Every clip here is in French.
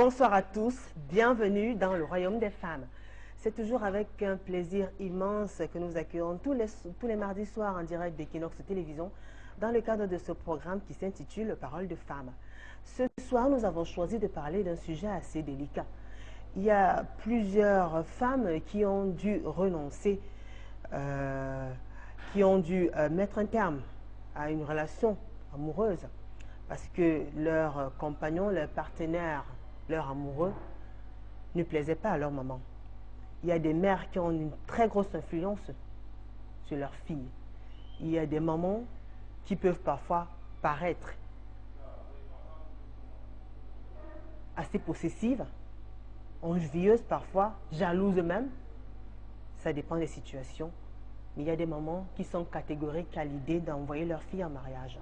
Bonsoir à tous, bienvenue dans le royaume des femmes. C'est toujours avec un plaisir immense que nous accueillons tous les mardis soirs en direct d'Equinox Télévision dans le cadre de ce programme qui s'intitule Paroles de femmes. Ce soir, nous avons choisi de parler d'un sujet assez délicat. Il y a plusieurs femmes qui ont dû renoncer, qui ont dû mettre un terme à une relation amoureuse parce que leur compagnon, leur partenaire, leur amoureux ne plaisait pas à leur maman. Il y a des mères qui ont une très grosse influence sur leurs filles. Il y a des mamans qui peuvent parfois paraître assez possessives, envieuses parfois, jalouses même. Ça dépend des situations. Mais il y a des mamans qui sont catégoriques à l'idée d'envoyer leur fille en mariage.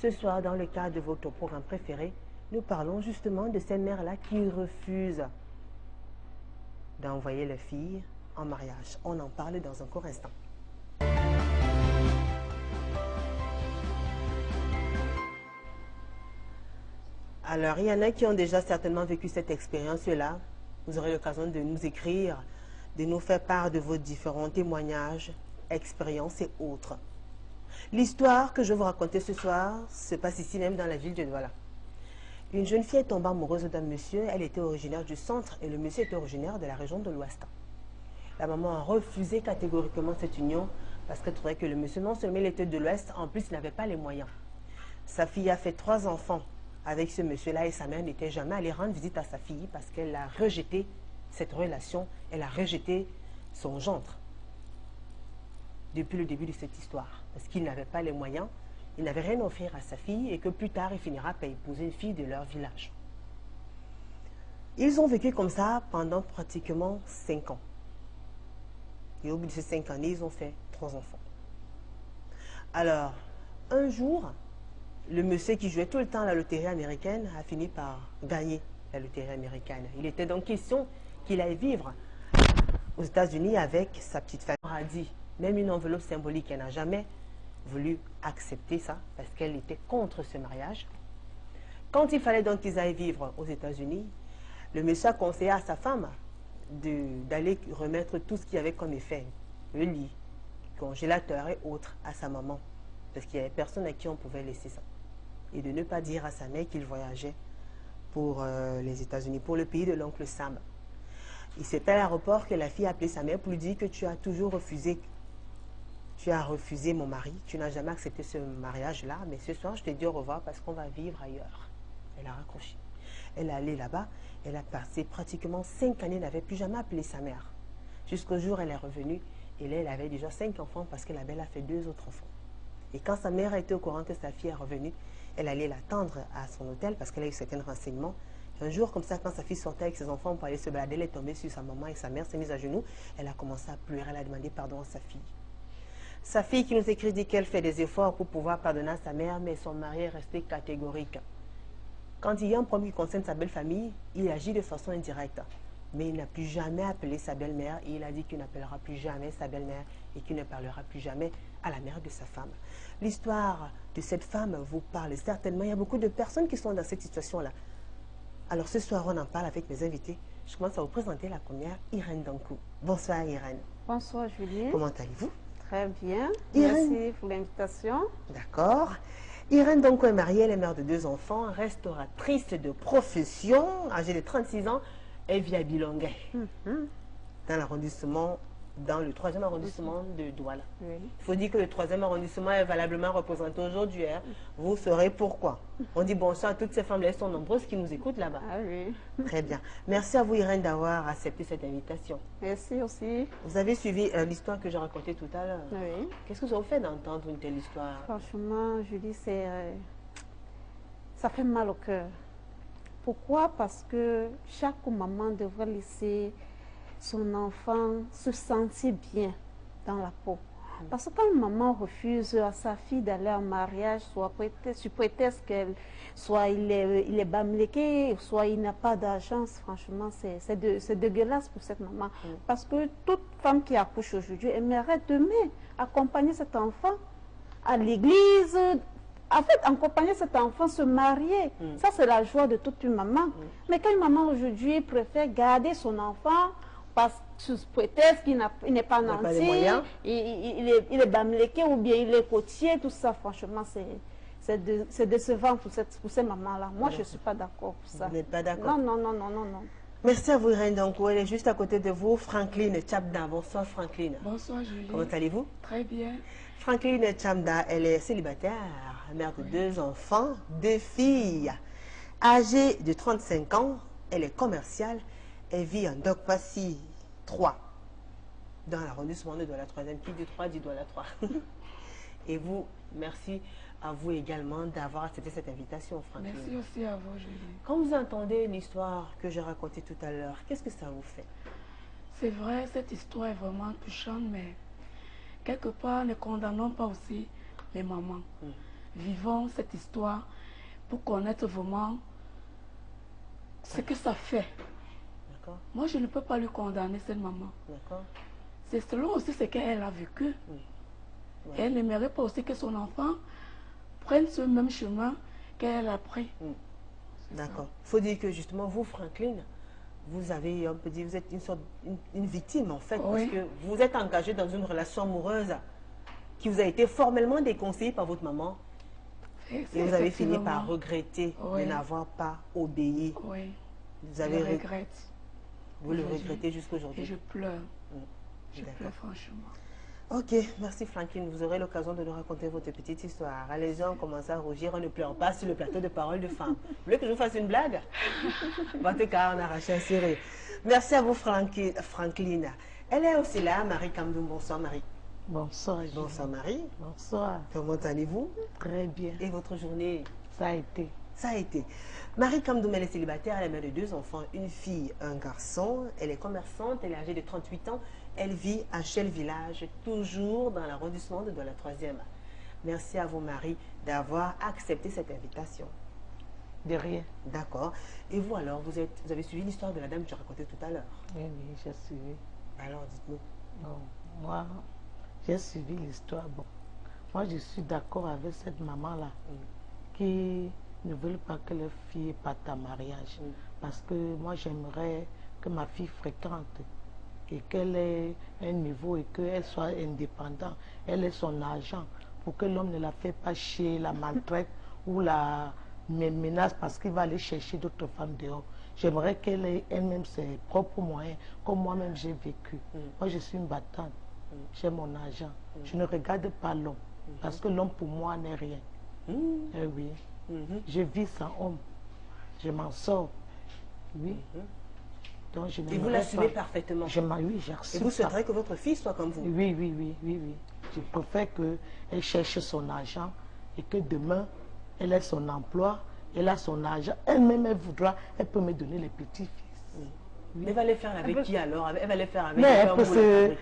Ce soir, dans le cadre de votre programme préféré, nous parlons justement de ces mères-là qui refusent d'envoyer leur fille en mariage. On en parle dans un court instant. Alors, il y en a qui ont déjà certainement vécu cette expérience-là. Vous aurez l'occasion de nous écrire, de nous faire part de vos différents témoignages, expériences et autres. L'histoire que je vais vous raconter ce soir se passe ici même dans la ville de Douala. Une jeune fille est tombée amoureuse d'un monsieur. Elle était originaire du centre et le monsieur était originaire de la région de l'Ouest. La maman a refusé catégoriquement cette union parce qu'elle trouvait que le monsieur, non seulement il était de l'Ouest, en plus il n'avait pas les moyens. Sa fille a fait 3 enfants avec ce monsieur-là et sa mère n'était jamais allée rendre visite à sa fille parce qu'elle a rejeté cette relation, elle a rejeté son gendre depuis le début de cette histoire parce qu'il n'avait pas les moyens. Il n'avait rien à offrir à sa fille et que plus tard, il finira par épouser une fille de leur village. Ils ont vécu comme ça pendant pratiquement 5 ans. Et au bout de ces 5 années, ils ont fait 3 enfants. Alors, un jour, le monsieur qui jouait tout le temps à la loterie américaine a fini par gagner la loterie américaine. Il était donc question qu'il aille vivre aux États-Unis avec sa petite famille. On a dit, même une enveloppe symbolique, elle n'a jamais voulu accepter ça parce qu'elle était contre ce mariage. Quand il fallait donc qu'ils aillent vivre aux États-Unis, le monsieur a conseillé à sa femme d'aller remettre tout ce qu'il y avait comme effet, le lit, le congélateur et autres, à sa maman, parce qu'il n'y avait personne à qui on pouvait laisser ça. Et de ne pas dire à sa mère qu'il voyageait pour les États-Unis, pour le pays de l'oncle Sam. Il s'est fait à l'aéroport que la fille a appelé sa mère pour lui dire que tu as toujours refusé. Tu as refusé mon mari, tu n'as jamais accepté ce mariage-là, mais ce soir, je te dis au revoir parce qu'on va vivre ailleurs. Elle a raccroché. Elle est allée là-bas, elle a passé pratiquement 5 années, elle n'avait plus jamais appelé sa mère. Jusqu'au jour où elle est revenue, et là, elle avait déjà 5 enfants parce que la belle a fait 2 autres enfants. Et quand sa mère a été au courant que sa fille est revenue, elle allait l'attendre à son hôtel parce qu'elle a eu certains renseignements. Un jour, comme ça, quand sa fille sortait avec ses enfants pour aller se balader, elle est tombée sur sa maman et sa mère s'est mise à genoux. Elle a commencé à pleurer, elle a demandé pardon à sa fille. Sa fille qui nous écrit dit qu'elle fait des efforts pour pouvoir pardonner à sa mère, mais son mari est resté catégorique. Quand il y a un problème qui concerne sa belle famille, il agit de façon indirecte. Mais il n'a plus jamais appelé sa belle-mère et il a dit qu'il n'appellera plus jamais sa belle-mère et qu'il ne parlera plus jamais à la mère de sa femme. L'histoire de cette femme vous parle certainement. Il y a beaucoup de personnes qui sont dans cette situation-là. Alors ce soir, on en parle avec mes invités. Je commence à vous présenter la première, Irène Dankou. Bonsoir Irène. Bonsoir Julie. Comment allez-vous? Très bien, Irène. merci pour l'invitation. D'accord. Irène Dankou est mariée, elle est mère de 2 enfants, restauratrice de profession, âgée de 36 ans, et vit à Bilongué, dans l'arrondissement, dans le 3e arrondissement de Douala. Oui. Il faut dire que le 3e arrondissement est valablement représenté aujourd'hui. Hein. Vous saurez pourquoi. On dit bonsoir à toutes ces femmes-là, elles sont nombreuses qui nous écoutent là-bas. Ah oui. Très bien. Merci à vous Irène d'avoir accepté cette invitation. Merci aussi. Vous avez suivi l'histoire que j'ai racontée tout à l'heure. Oui. Qu'est-ce que ça vous fait d'entendre une telle histoire? Franchement, Julie, ça fait mal au cœur. Pourquoi? Parce que chaque maman devrait laisser son enfant se sentir bien dans la peau. Parce que quand une maman refuse à sa fille d'aller en mariage, soit sous prétexte qu'elle, soit il est bamléqué, soit il n'a pas d'argent, franchement, c'est dégueulasse pour cette maman. Parce que toute femme qui accouche aujourd'hui aimerait demain accompagner cet enfant à l'église, en fait, accompagner cet enfant, se marier, ça c'est la joie de toute une maman. Mais quand une maman aujourd'hui préfère garder son enfant, parce que peut-être qu'il n'est pas nanti, il est bamléqué ou bien il est côtier, tout ça, franchement, c'est décevant pour ces mamans-là. Moi, je ne suis pas d'accord pour ça. Vous n'êtes pas d'accord? Non, non, non, non, non, non. Merci à vous, Irène Danko. Elle est juste à côté de vous, Franklin Tchamda. Bonsoir, Franklin. Bonsoir, Julie. Comment allez-vous? Très bien. Franklin Tchamda, elle est célibataire, mère de 2 enfants, 2 filles. Âgée de 35 ans, elle est commerciale. Elle vit en Dokpassi 3, dans l'arrondissement de Douala 3e. Qui dit 3 dit Douala 3. Et vous, merci à vous également d'avoir accepté cette invitation, Franklin. Merci aussi à vous, Julie. Quand vous entendez l'histoire que j'ai racontée tout à l'heure, qu'est-ce que ça vous fait? C'est vrai, cette histoire est vraiment touchante, mais quelque part, ne condamnons pas aussi les mamans. Vivons cette histoire pour connaître vraiment ce que ça fait. Moi, je ne peux pas lui condamner, cette maman. C'est selon aussi ce qu'elle a vécu. Et elle n'aimerait pas aussi que son enfant prenne ce même chemin qu'elle a pris. D'accord. Il faut dire que justement, vous, Franklin, vous avez, on peut dire, vous êtes une victime en fait, parce que vous êtes engagé dans une relation amoureuse qui vous a été formellement déconseillée par votre maman. Et vous avez fini par regretter de n'avoir pas obéi. Oui, vous avez je le regrette. Vous le regrettez jusqu'aujourd'hui. Et je pleure. Je pleure franchement. Ok, merci Franklin. Vous aurez l'occasion de nous raconter votre petite histoire. Allez-y, on commence à rougir, on ne pleure pas sur le plateau de Parole de Femme. Vous voulez que je vous fasse une blague? En tout cas, on a arraché un sourire. Merci à vous, Franklin. Elle est aussi là, Marie Kamdoum. Bonsoir, Marie. Bonsoir. Bonsoir, Marie. Bonsoir. Comment allez-vous? Très bien. Et votre journée? Ça a été. Ça a été. Marie Kamdoum, elle est célibataire, elle est mère de 2 enfants, une fille, un garçon. Elle est commerçante, elle est âgée de 38 ans. Elle vit à Chel Village, toujours dans l'arrondissement de la 3e. Merci à vous, Marie, d'avoir accepté cette invitation. De rien. D'accord. Et vous alors, vous avez suivi l'histoire de la dame que tu racontais tout à l'heure? Oui, oui, j'ai suivi. Alors, dites-nous. Bon, moi, j'ai suivi l'histoire. Bon, moi, je suis d'accord avec cette maman-là qui ne veut pas que leur fille parte à mariage. Parce que moi, j'aimerais que ma fille fréquente et qu'elle ait un niveau et qu'elle soit indépendante. Elle ait son argent pour que l'homme ne la fait pas chier, la maltraite ou la menace parce qu'il va aller chercher d'autres femmes dehors. J'aimerais qu'elle ait elle-même ses propres moyens, comme moi-même j'ai vécu. Moi, je suis une battante. J'ai mon argent. Je ne regarde pas l'homme parce que l'homme pour moi n'est rien. Eh oui. Je vis sans homme. Je m'en sors. Oui. Donc, je et vous l'assumez parfaitement? Oui, j'assume. Et vous souhaiterez que votre fille soit comme vous? Oui, oui, oui, oui, oui. Je préfère qu'elle cherche son argent et que demain, elle ait son emploi, elle a son argent. Elle-même, elle voudra, elle peut me donner les petits-fils. Oui. Mais elle va les faire avec qui alors? Elle va les faire avec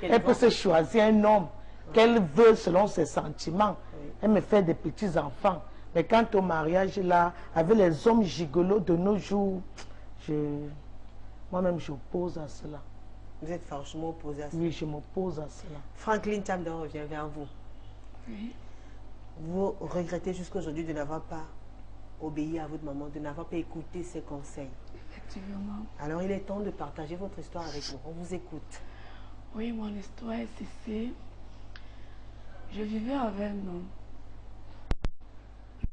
elle peut se choisir un homme qu'elle veut selon ses sentiments. Elle me fait des petits-enfants. Mais quant au mariage, là, avec les hommes gigolos de nos jours, moi-même, j'oppose à cela. Vous êtes franchement opposé à cela? Oui, je m'oppose à cela. Franklin Tchamda revient vers vous. Oui. Vous regrettez jusqu'aujourd'hui de n'avoir pas obéi à votre maman, de n'avoir pas écouté ses conseils. Effectivement. Alors, il est temps de partager votre histoire avec nous. On vous écoute. Oui, mon histoire est ceci. Je vivais avec un homme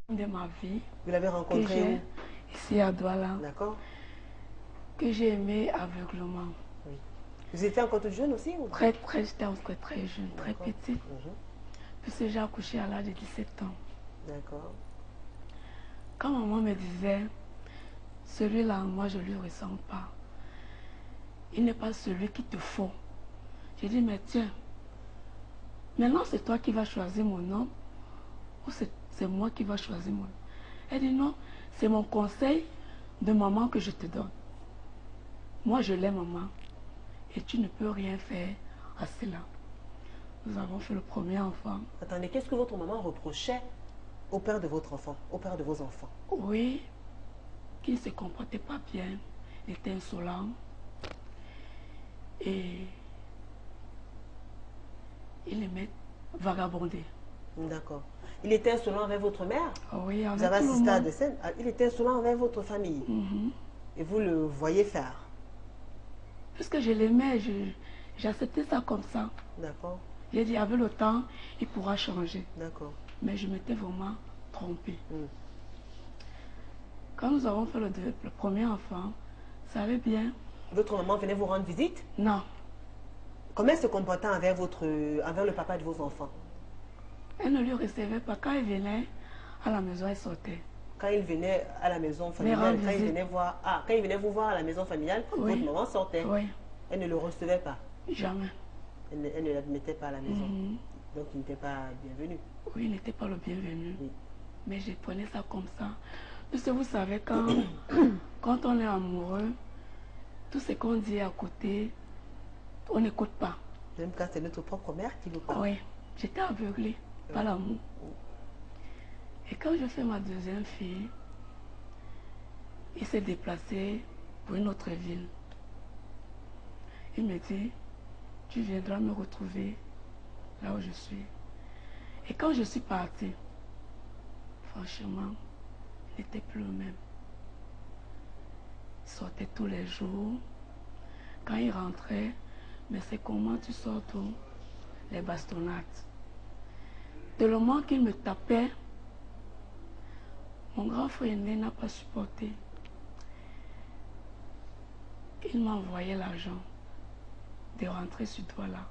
de ma vie. Vous l'avez rencontré où? Ici à Douala. D'accord. Que j'ai aimé aveuglement. Oui. Vous étiez encore toute jeune aussi ou? J'étais encore très jeune, très petite. Puis j'ai accouché à l'âge de 17 ans. D'accord. Quand maman me disait, celui-là, moi je ne lui ressens pas. Il n'est pas celui qu'il te faut. J'ai dit, mais tiens, maintenant c'est toi qui vas choisir mon homme ou c'est moi qui vais choisir mon homme? Elle dit, non, c'est mon conseil de maman que je te donne. Moi je l'aime, maman, et tu ne peux rien faire à cela. Nous avons fait le premier enfant. Attendez, qu'est-ce que votre maman reprochait au père de votre enfant, au père de vos enfants? Oui, qu'il ne se comportait pas bien, il était insolent. Et il aimait vagabonder. D'accord. Il était insolent avec votre mère? Oui, Vous avec avez tout le assisté à monde. des scènes? Il était insolent avec votre famille. Mhm. Et vous le voyez faire? Puisque je l'aimais, j'ai accepté ça comme ça. D'accord. J'ai dit, avec le temps, il pourra changer. D'accord. Mais je m'étais vraiment trompée. Mm. Quand nous avons fait le premier enfant, ça allait bien. Votre maman venait vous rendre visite? Non, Comment elle se comportait avec avec le papa de vos enfants? elle ne lui recevait pas. Quand elle venait à la maison, elle sortait. Quand il venait à la maison familiale, rendre quand il visite. venait voir, quand il venait vous voir à la maison familiale, Oui. votre maman sortait. Oui, Elle ne le recevait pas. jamais. Elle ne l'admettait pas à la maison. Mhm. Donc il n'était pas bienvenu. Oui, il n'était pas le bienvenu. Oui. Mais je prenais ça comme ça. Parce que vous savez, quand on est amoureux, tout ce qu'on dit à côté, on n'écoute pas. Même quand c'est notre propre mère qui vous parle. Oui, j'étais aveuglée par l'amour. Et quand je fais ma deuxième fille, il s'est déplacé pour une autre ville. Il me dit, tu viendras me retrouver là où je suis. Et quand je suis partie, franchement, il n'était plus le même. Il sortait tous les jours. Quand il rentrait, mais c'est comment tu sors tout? Les bastonnades. Tellement qu'il me tapait, mon grand frère aîné n'a pas supporté. Il m'a envoyé l'argent de rentrer sur Douala,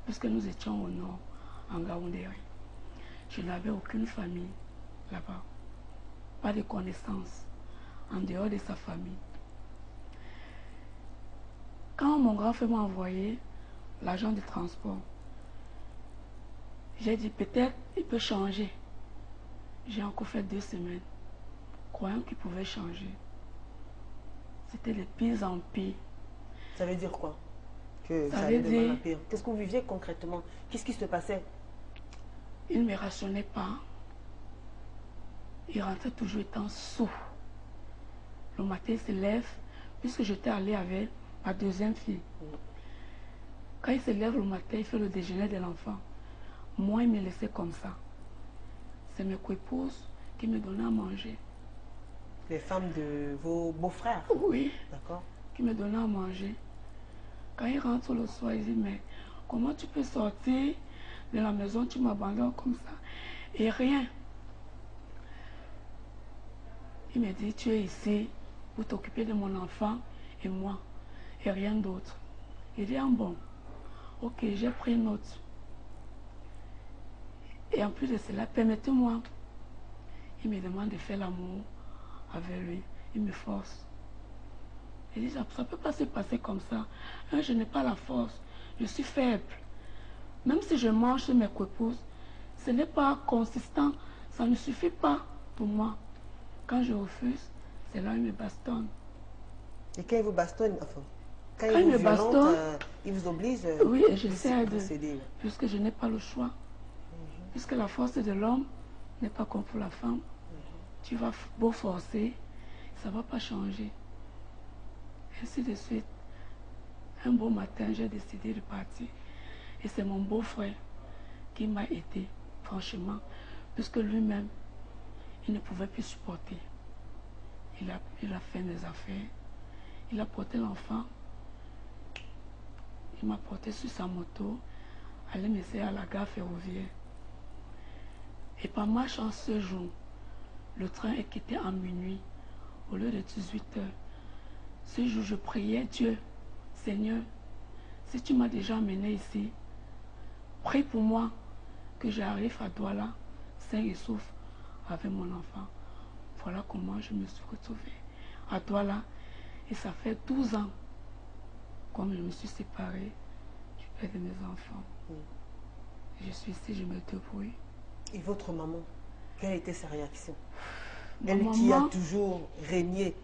puisque nous étions au nord, en Gaoundéré. Je n'avais aucune famille là-bas, pas de connaissances en dehors de sa famille. Quand mon grand frère m'a envoyé l'argent de transport, j'ai dit peut-être il peut changer. J'ai encore fait 2 semaines, croyant qu'il pouvait changer. C'était de pire en pire. Ça veut dire quoi? Que Ça ça veut allait de mal en dire- pire. Qu'est-ce que vous viviez concrètement? Qu'est-ce qui se passait? Il ne me rationnait pas. Il rentrait toujours étant sourd. Le matin, il se lève, puisque j'étais allée avec ma deuxième fille. Quand il se lève le matin, il fait le déjeuner de l'enfant. Moi, il me laissait comme ça. C'est mes coépouses qui me donnaient à manger. Les femmes de vos beaux-frères? Oui, D'accord. qui me donnaient à manger. Quand il rentre le soir, il dit, mais comment tu peux sortir de la maison, tu m'abandonnes comme ça? Et rien. Il me dit, tu es ici pour t'occuper de mon enfant et moi, et rien d'autre. Il dit, ah bon, ok, j'ai pris note. Et en plus de cela, permettez-moi, il me demande de faire l'amour avec lui. Il me force. Il dit, ça ne peut pas se passer comme ça. Je n'ai pas la force, je suis faible. Même si je mange chez mes coépouses, ce n'est pas consistant, ça ne suffit pas pour moi. Quand je refuse, c'est là qu'il me bastonne. Et quand il vous bastonne, enfin, quand Quand il il vous me violente, bastonne, il vous oblige Oui, et vous j'essaie de... céder. Puisque je n'ai pas le choix. Puisque la force de l'homme n'est pas comme pour la femme. Tu vas beau forcer, ça ne va pas changer. Ainsi de suite. Un beau matin, j'ai décidé de partir. Et c'est mon beau-frère qui m'a aidé, franchement. Puisque lui-même, il ne pouvait plus supporter. Il a fait mes affaires. Il a porté l'enfant. Il m'a porté sur sa moto. Allait me laisser à la gare ferroviaire. Et par ma chance ce jour, le train est quitté à minuit au lieu de 18 h. Ce jour, je priais Dieu, Seigneur, si tu m'as déjà amené ici, prie pour moi que j'arrive à Douala, sain et sauf, avec mon enfant. Voilà comment je me suis retrouvée à Douala. Et ça fait 12 ans comme je me suis séparée du père de mes enfants. Je suis ici, je me débrouille. Et votre maman, quelle était sa réaction? Ma Elle qui a maman, toujours régné,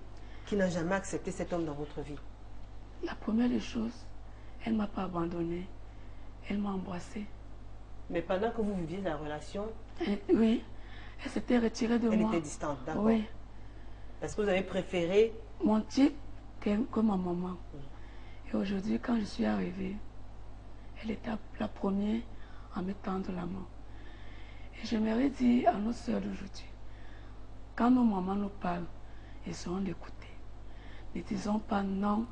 qui n'a jamais accepté cet homme dans votre vie. la première des choses, elle ne m'a pas abandonnée. Elle m'a embrassée. Mais pendant que vous viviez la relation, Oui, elle s'était retirée de elle moi. était distante, d'accord? Oui, Parce que vous avez préféré... mon type que ma maman. Et aujourd'hui, quand je suis arrivée, elle était la première à me tendre la main. J'aimerais dire à nos sœurs d'aujourd'hui, quand nos mamans nous parlent, essayons d'écouter. Ne disons pas non,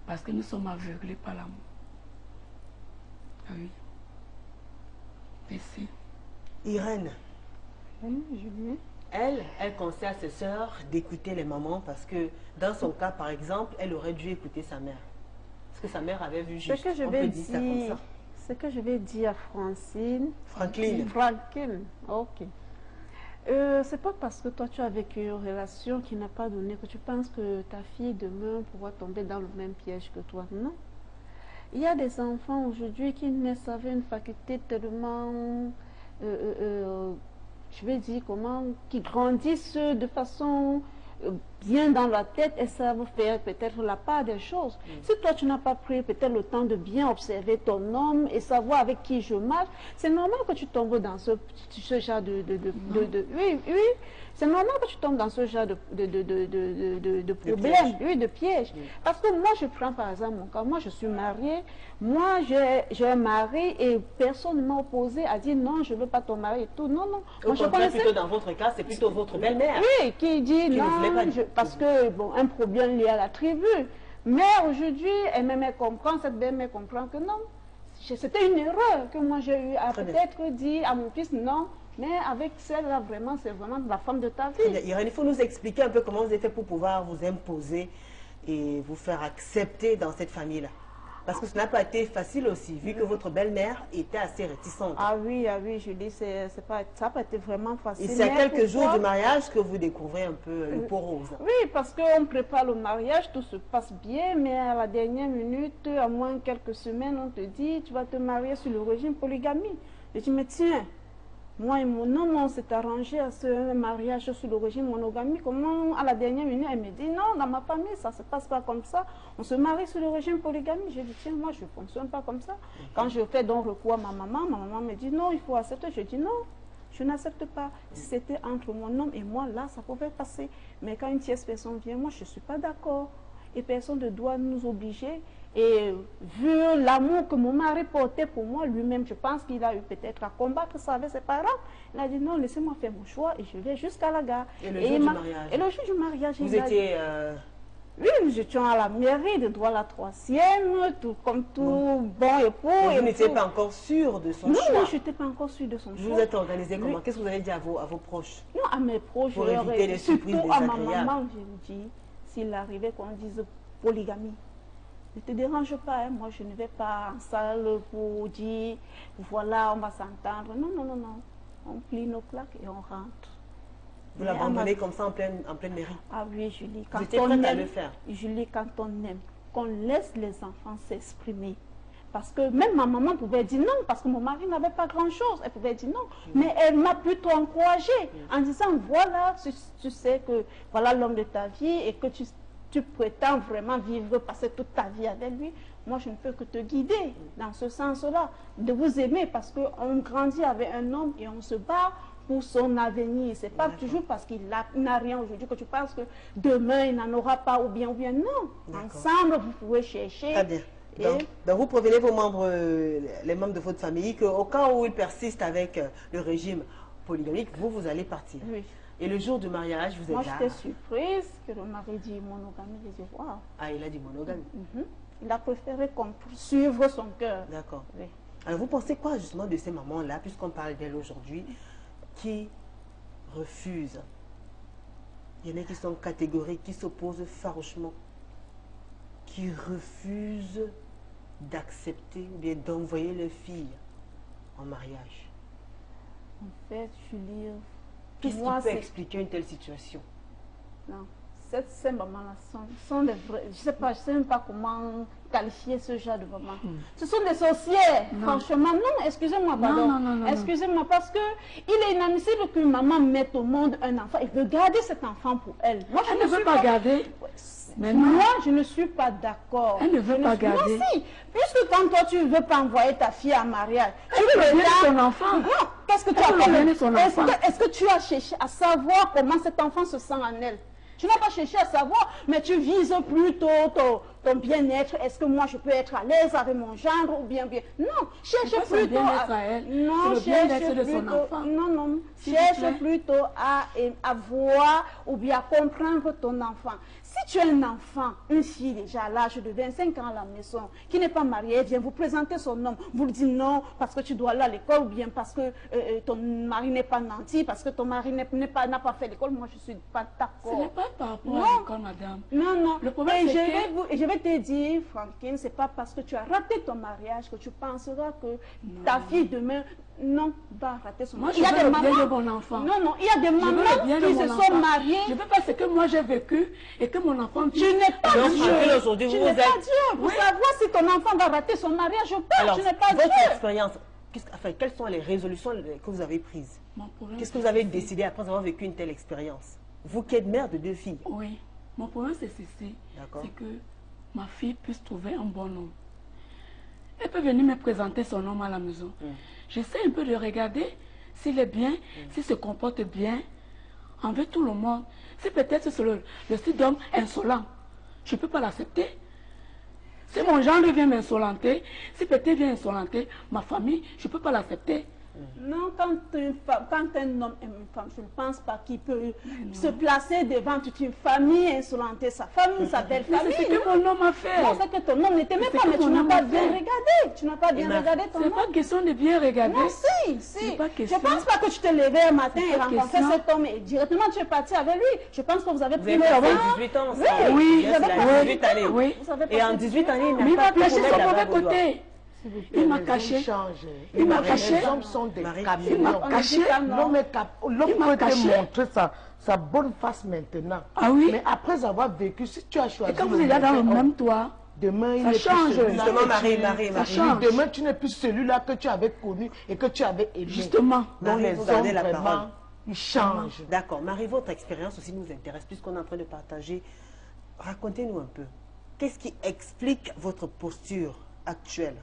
parce que nous sommes aveuglés par l'amour. Ah oui. Merci. Irène, Julie. elle conseille à ses sœurs d'écouter les mamans parce que dans son cas, par exemple, elle aurait dû écouter sa mère. Parce que sa mère avait vu juste. Ce que je On vais peut dire ça comme dire, ça. ce que je vais dire à Francine. Franklin. Franklin, ok. C'est pas parce que toi tu as vécu une relation qui n'a pas donné que tu penses que ta fille demain pourra tomber dans le même piège que toi. Non. Il y a des enfants aujourd'hui qui naissent avec une faculté tellement, je vais dire comment, qui grandissent de façon bien dans la tête et savent faire peut-être la part des choses. Si toi tu n'as pas pris peut-être le temps de bien observer ton homme et savoir avec qui je marche, c'est normal que tu tombes dans ce genre oui, c'est normal que tu tombes dans ce genre de problème, oui, de piège. Parce que moi, je prends par exemple mon cas, moi je suis mariée, moi j'ai un mari et personne ne m'a opposé à dire non, je ne veux pas ton mari et tout. Non, non. Au contraire, plutôt dans votre cas, c'est plutôt votre belle-mère. Oui, qui dit non, parce que, bon, un problème lié à la tribu. Mais aujourd'hui, elle comprend, cette belle-mère comprend que non. C'était une erreur que moi j'ai eu à peut-être dire à mon fils non. Mais avec celle-là, vraiment, c'est vraiment la femme de ta vie. Irène, il faut nous expliquer un peu comment vous avez fait pour pouvoir vous imposer et vous faire accepter dans cette famille-là. Parce que ce n'a pas été facile aussi, vu que votre belle-mère était assez réticente. Ah oui, Julie, ça n'a pas été vraiment facile. Et c'est à quelques jours du mariage que vous découvrez un peu le pot rose. Oui, parce qu'on prépare le mariage, tout se passe bien, mais à la dernière minute, à moins quelques semaines, on te dit, tu vas te marier sur le régime polygamie. Je dis, mais tiens, moi et mon homme, on s'est arrangé à ce mariage sur le régime monogamie. Comment, à la dernière minute, elle me dit, non, dans ma famille, ça ne se passe pas comme ça. On se marie sur le régime polygamie. Je dis, tiens, moi, je ne fonctionne pas comme ça. Quand je fais donc recours à ma maman me dit, non, il faut accepter. Je dis, non, je n'accepte pas. Si c'était entre mon homme et moi, là, ça pouvait passer. Mais quand une tierce personne vient, moi, je ne suis pas d'accord. Et personne ne doit nous obliger. Et vu l'amour que mon mari portait pour moi, lui-même, je pense qu'il a eu peut-être à combattre ça avec ses parents. Il a dit non, laissez-moi faire mon choix et je vais jusqu'à la gare. Et le jour du mariage? Et le jour du mariage, vous étiez... Oui, nous étions à la mairie de Douala-3e, tout comme tout bon époux. Mais vous n'étiez pas encore sûr de son choix? Non, je n'étais pas encore sûre de son choix. Vous êtes organisé comment? Qu'est-ce que vous avez dit à vos proches? Non, à mes proches, pour éviter les surprises surtout à ma désagréables. maman, je lui dis, s'il arrivait qu'on dise polygamie, ne te dérange pas, hein. Moi je ne vais pas en salle pour dire, voilà, on va s'entendre. Non, non, non, non. On plie nos plaques et on rentre. Vous l'abandonnez comme ça en pleine mairie? Ah oui, Julie, quand vous étiez on prête aime, à le faire? Julie, quand on aime, qu'on laisse les enfants s'exprimer. Parce que même ma maman pouvait dire non, parce que mon mari n'avait pas grand-chose. Elle pouvait dire non. Mais elle m'a plutôt encouragée en disant, voilà, tu sais que voilà l'homme de ta vie et que tu prétends vraiment vivre, passer toute ta vie avec lui. Moi, je ne peux que te guider dans ce sens-là, de vous aimer parce qu'on grandit avec un homme et on se bat pour son avenir. Ce n'est pas toujours parce qu'il n'a rien aujourd'hui que tu penses que demain il n'en aura pas ou bien non. Ensemble, vous pouvez chercher. Très bien. Donc vous prévenez vos membres, les membres de votre famille, qu'au cas où ils persistent avec le régime polygamique, vous allez partir. Oui. Et le jour du mariage, vous êtes là. Moi, j'étais surprise que le mari dit monogamie. J'ai dit, waouh. Ah, il a dit monogamie. Il a préféré suivre son cœur. D'accord. Oui. Alors, vous pensez quoi justement de ces mamans-là, puisqu'on parle d'elles aujourd'hui, qui refusent? Il y en a qui sont catégoriques, qui s'opposent farouchement, qui refusent d'accepter ou bien d'envoyer les filles en mariage. En fait, Julie, qu'est-ce qui peut expliquer une telle situation? Non, ces mamans-là sont des vrais... Je ne sais même pas comment qualifier ce genre de mamans. Ce sont des sorcières, franchement. Non, excusez-moi, pardon. Non, excusez-moi, parce que il est inadmissible qu'une maman mette au monde un enfant et veut garder cet enfant pour elle. Moi, elle ne veut pas garder. Mais moi, je ne suis pas d'accord. Elle ne veut pas garder. Moi, si. Puisque quand toi, tu ne veux pas envoyer ta fille en mariage, tu veux bien son enfant. Non, qu'est-ce que tu as fait? Est-ce que tu as cherché à savoir comment cet enfant se sent en elle? Tu n'as pas cherché à savoir, mais tu vises plutôt ton bien-être. Est-ce que moi je peux être à l'aise avec mon gendre ou bien. Non, cherche plutôt non, cherche plutôt. Non, cherche plutôt à voir ou bien à comprendre ton enfant. Si tu as un enfant, une fille déjà à l'âge de 25 ans à la maison, qui n'est pas mariée, elle vient vous présenter son homme, vous lui dites non parce que tu dois aller à l'école ou bien parce que ton mari n'est pas nanti, parce que ton mari n'a pas fait l'école, moi je ne suis pas d'accord. Ce n'est pas par rapport à l'école, madame. Non. Le problème, je vais te dire, Frankine, c'est pas parce que tu as raté ton mariage que tu penseras que ta fille demain va rater son mariage. Moi, je veux le bien de mon enfant. Non, il y a des mamans qui se sont mariées. Je veux pas ce que moi j'ai vécu et que mon enfant... Tu n'es pas Dieu. Aujourd'hui, tu n'es pas Dieu. Pour savoir si ton enfant va rater son mariage ou pas. Alors, tu n'es pas Dieu. Votre expérience, quelles sont les résolutions que vous avez prises? Qu'est-ce que vous avez décidé après avoir vécu une telle expérience? Vous qui êtes mère de 2 filles. Oui. Mon problème, c'est ceci. C'est que ma fille puisse trouver un bon homme. Elle peut venir me présenter son homme à la maison. J'essaie un peu de regarder s'il est bien, s'il se comporte bien envers tout le monde. Si peut-être c'est le style d'homme insolent, je ne peux pas l'accepter. Si mon genre vient m'insolenter, si peut-être vient insolenter ma famille, je ne peux pas l'accepter. Non, quand un homme et une femme, je ne pense pas qu'il peut se placer devant toute une famille et insolenter sa famille, sa belle famille. C'est ce que mon homme a fait. Non, c'est que ton homme n'était même pas, mais tu n'as pas bien regardé. Tu n'as pas bien regardé ton homme. Ce n'est pas question de bien regarder. Non, si. Je ne pense pas que tu te levais un matin et rencontrais cet homme et directement tu es parti avec lui. Je pense que vous avez pris le temps. 18 ans ensemble. Oui, vous avez 18 années. Oui. Et en 18 années, mais il m'a caché son mauvais côté. Il m'a caché. Il m'a caché. Les hommes sont des camions. Il m'a caché. L'homme peut te montrer sa bonne face maintenant. Ah oui. Mais après avoir vécu, si tu as choisi. Et quand vous êtes là dans le même toit, demain, ça change. Justement, Marie. Demain, tu n'es plus celui-là que tu avais connu et que tu avais aimé. Justement. Donc les hommes, vraiment, ils changent. D'accord. Marie, votre expérience aussi nous intéresse, puisqu'on est en train de partager. Racontez-nous un peu. Qu'est-ce qui explique votre posture actuelle?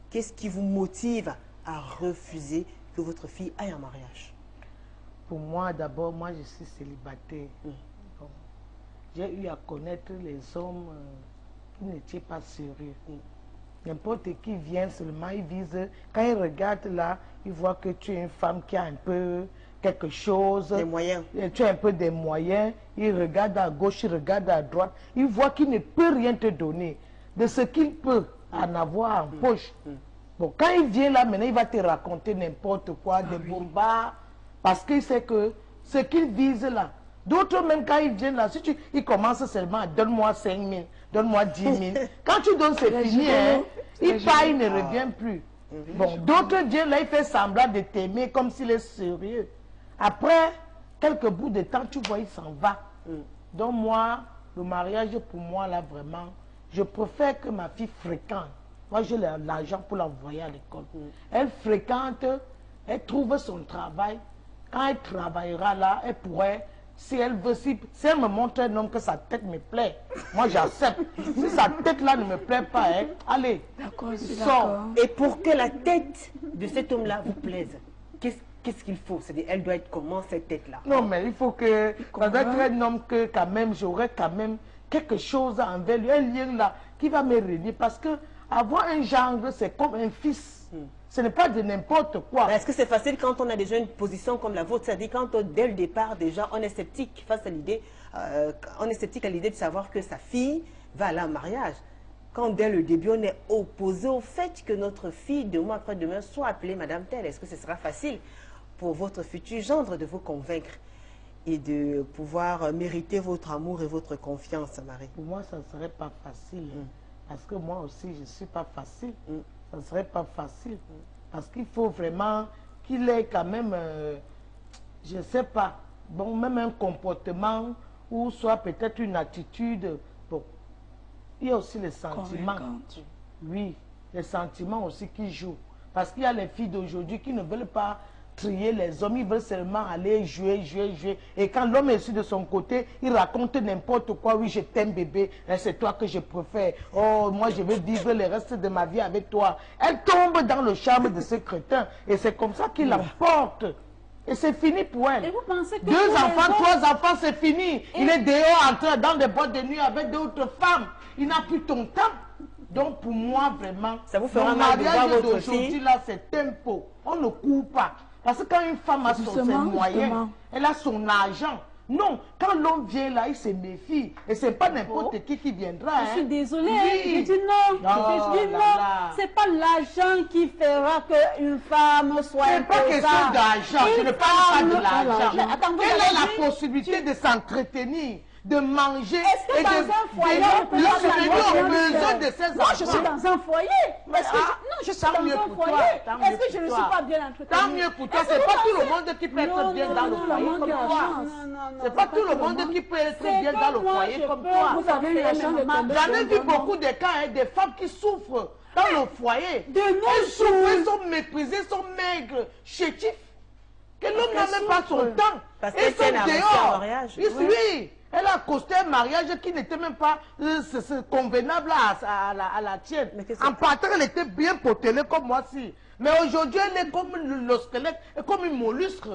Qu'est-ce qui vous motive à refuser que votre fille aille en mariage? Pour moi, d'abord, moi, je suis célibataire. Bon, j'ai eu à connaître les hommes qui n'étaient pas sérieux. N'importe qui vient seulement, ils visent. Quand ils regardent là, ils voient que tu es une femme qui a un peu quelque chose. Des moyens. Tu as un peu des moyens. Ils regardent à gauche, ils regardent à droite. Ils voient qu'il ne peut rien te donner. De ce qu'il peut en avoir en poche. Bon, quand il vient là, maintenant, il va te raconter n'importe quoi, des bombards, parce qu'il sait que ce qu'il vise là. D'autres, même quand ils viennent là, si ils commencent seulement à donne-moi 5 000, donne-moi 10 000. Quand tu donnes, c'est fini, hein. Il part, il ne revient plus. Bon, d'autres viennent là, il fait semblant de t'aimer comme s'il est sérieux. Après, quelques bouts de temps, tu vois, il s'en va. Donc moi, le mariage, pour moi, là, vraiment, je préfère que ma fille fréquente. Moi, j'ai l'argent pour l'envoyer à l'école. Elle fréquente, elle trouve son travail. Quand elle travaillera là, elle pourrait, si elle veut, si elle me montre un homme que sa tête me plaît, moi j'accepte. Si sa tête là ne me plaît pas, hein, allez, sors. Et pour que la tête de cet homme-là vous plaise, qu'est-ce qu'il faut? C'est-à-dire, elle doit être comment cette tête-là? Non, mais il faut que, ça doit être un homme que quand même, j'aurais quand même quelque chose envers lui, un lien là qui va me réunir. Parce que avoir un gendre, c'est comme un fils. Ce n'est pas de n'importe quoi. Est-ce que c'est facile quand on a déjà une position comme la vôtre? C'est-à-dire quand dès le départ, déjà, on est sceptique face à l'idée, on est sceptique à l'idée de savoir que sa fille va aller en mariage. Quand dès le début, on est opposé au fait que notre fille, demain après demain, soit appelée Madame Telle. Est-ce que ce sera facile pour votre futur gendre de vous convaincre et de pouvoir mériter votre amour et votre confiance, Marie? Pour moi, ça ne serait pas facile. Parce que moi aussi, je ne suis pas facile. Ça ne serait pas facile. Parce qu'il faut vraiment qu'il ait quand même, je ne sais pas, bon, même un comportement ou soit peut-être une attitude. Bon, il y a aussi les sentiments. Oui, les sentiments aussi qui jouent. Parce qu'il y a les filles d'aujourd'hui qui ne veulent pas trier les hommes, ils veulent seulement aller jouer. Et quand l'homme est de son côté, il raconte n'importe quoi. Oui, je t'aime bébé, c'est toi que je préfère. Oh, moi je veux vivre le reste de ma vie avec toi. Elle tombe dans le charme de ce crétin. Et c'est comme ça qu'il l'emporte. Et c'est fini pour elle. Et vous pensez que 2 enfants, 3 enfants, c'est fini. Il est dehors en train dans des boîtes de nuit avec d'autres femmes. Il n'a plus ton temps. Donc pour moi, vraiment, ça vous fera le mal de voir mariage votre d'aujourd'hui, fille. là, c'est tempo. On ne court pas. Parce que quand une femme a ses moyens, elle a son argent. Non, quand l'homme vient là, il se méfie. Et ce n'est pas n'importe qui viendra. Je suis désolée, Oui. je dis non. Oh Je dis là non. là. C'est pas l'argent qui fera qu'une femme soit Ce n'est pas question d'argent. Je ne parle pas de l'argent. Quelle est la possibilité de s'entretenir, de manger Est-ce que et dans de... un foyer, on peut pas Lorsque s'allonger ont besoin de ses enfants. Moi, je suis dans un foyer. Mais Est-ce que non, je suis tant dans mieux un pour toi, foyer. tant Est-ce mieux que je pour ne toi. suis pas bien entretenue? Tant mieux pour toi. Est-ce que C'est vous pas tout pensez- le monde qui peut être bien dans le non, foyer non, comme non, toi. non, C'est pas tout le monde qui peut être bien dans le foyer comme toi. Vous avez eu la chance de tomber J'en ai sur vu un beaucoup de cas, hein, des femmes qui souffrent dans le foyer. De nos Elles souffrent, jours. elles sont méprisées, sont maigres, chétifs. Que l'homme n'a même pas son temps. Parce Elles qu'elle sont a reçu dehors. un mariage. Oui, elle a accosté un mariage qui n'était même pas convenable à la tienne. Mais qu'est-ce En que- partant, elle était bien potelée comme moi si. Mais aujourd'hui, elle est comme le squelette, comme une mollusque.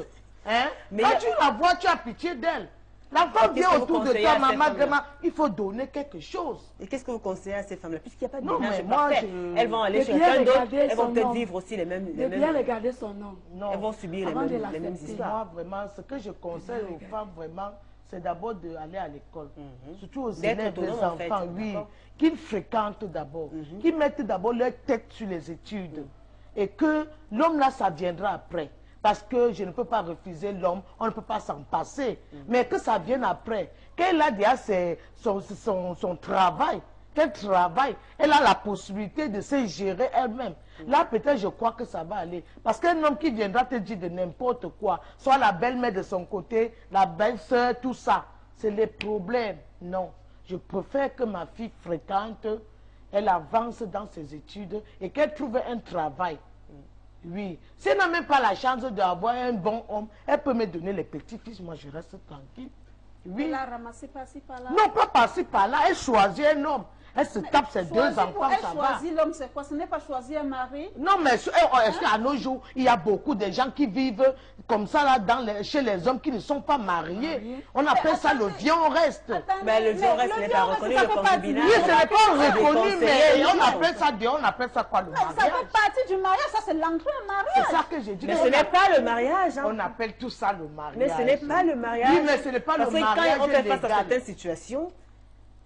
Hein? Mais Quand il y a- tu la vois, tu as pitié d'elle. L'enfant Qu'est-ce vient que vous autour de conseillez toi, à ces maman, femmes-là? maman, il faut donner quelque chose. Et qu'est-ce que vous conseillez à ces femmes-là? Puisqu'il n'y a pas de Non, ménage mais moi, parfait. je- Elles vont aller De chez bien quelqu'un d'autre, regarder elles vont son peut-être nom. vivre aussi les mêmes... De bien regarder son nom. Non. Elles vont subir Avant de les mêmes l'accepter. histoires. Moi, vraiment, ce que je conseille aux femmes, vraiment, c'est d'abord d'aller à l'école. Surtout aux D'être élèves, les autonome, en fait, enfants, oui. d'accord. Qu'ils fréquentent d'abord. Qu'ils mettent d'abord leur tête sur les études. Et que l'homme là, ça viendra après. Parce que je ne peux pas refuser l'homme, on ne peut pas s'en passer. Mais que ça vienne après. Qu'elle a déjà son travail. Qu'elle travaille, elle a la possibilité de se gérer elle-même. Là, peut-être, je crois que ça va aller. Parce qu'un homme qui viendra te dire de n'importe quoi, soit la belle-mère de son côté, la belle-sœur, tout ça, c'est les problèmes. Non. Je préfère que ma fille fréquente, elle avance dans ses études et qu'elle trouve un travail. Oui. Si elle n'a même pas la chance d'avoir un bon homme, elle peut me donner les petits-fils, moi je reste tranquille. Oui. Elle a ramassé par-ci, par-là. Non, pas par-ci, par-là. Elle choisit un homme. Elle se tape ses 2 enfants, Elle ça va. choisit l'homme, c'est quoi? Ce n'est pas choisir un mari. Non, mais est-ce qu'à nos jours, il y a beaucoup de gens qui vivent comme ça là, chez les hommes qui ne sont pas mariés. On appelle ça le vion reste. Attendez, Mais le viol reste n'est pas reconnu, ça le fait partie concubinage. Oui, ce n'est pas reconnu, déconseillé, mais on oui. appelle ça Dieu, on appelle ça quoi le Mais ça mariage? fait partie du mariage, ça c'est l'entrée en C'est mariage. ça que j'ai dit. Mais ce n'est pas le mariage. hein. On appelle tout ça le mariage. Mais ce n'est pas le mariage. Oui, mais ce n'est pas Parce le que mariage quand on fait face à légal. certaines situations,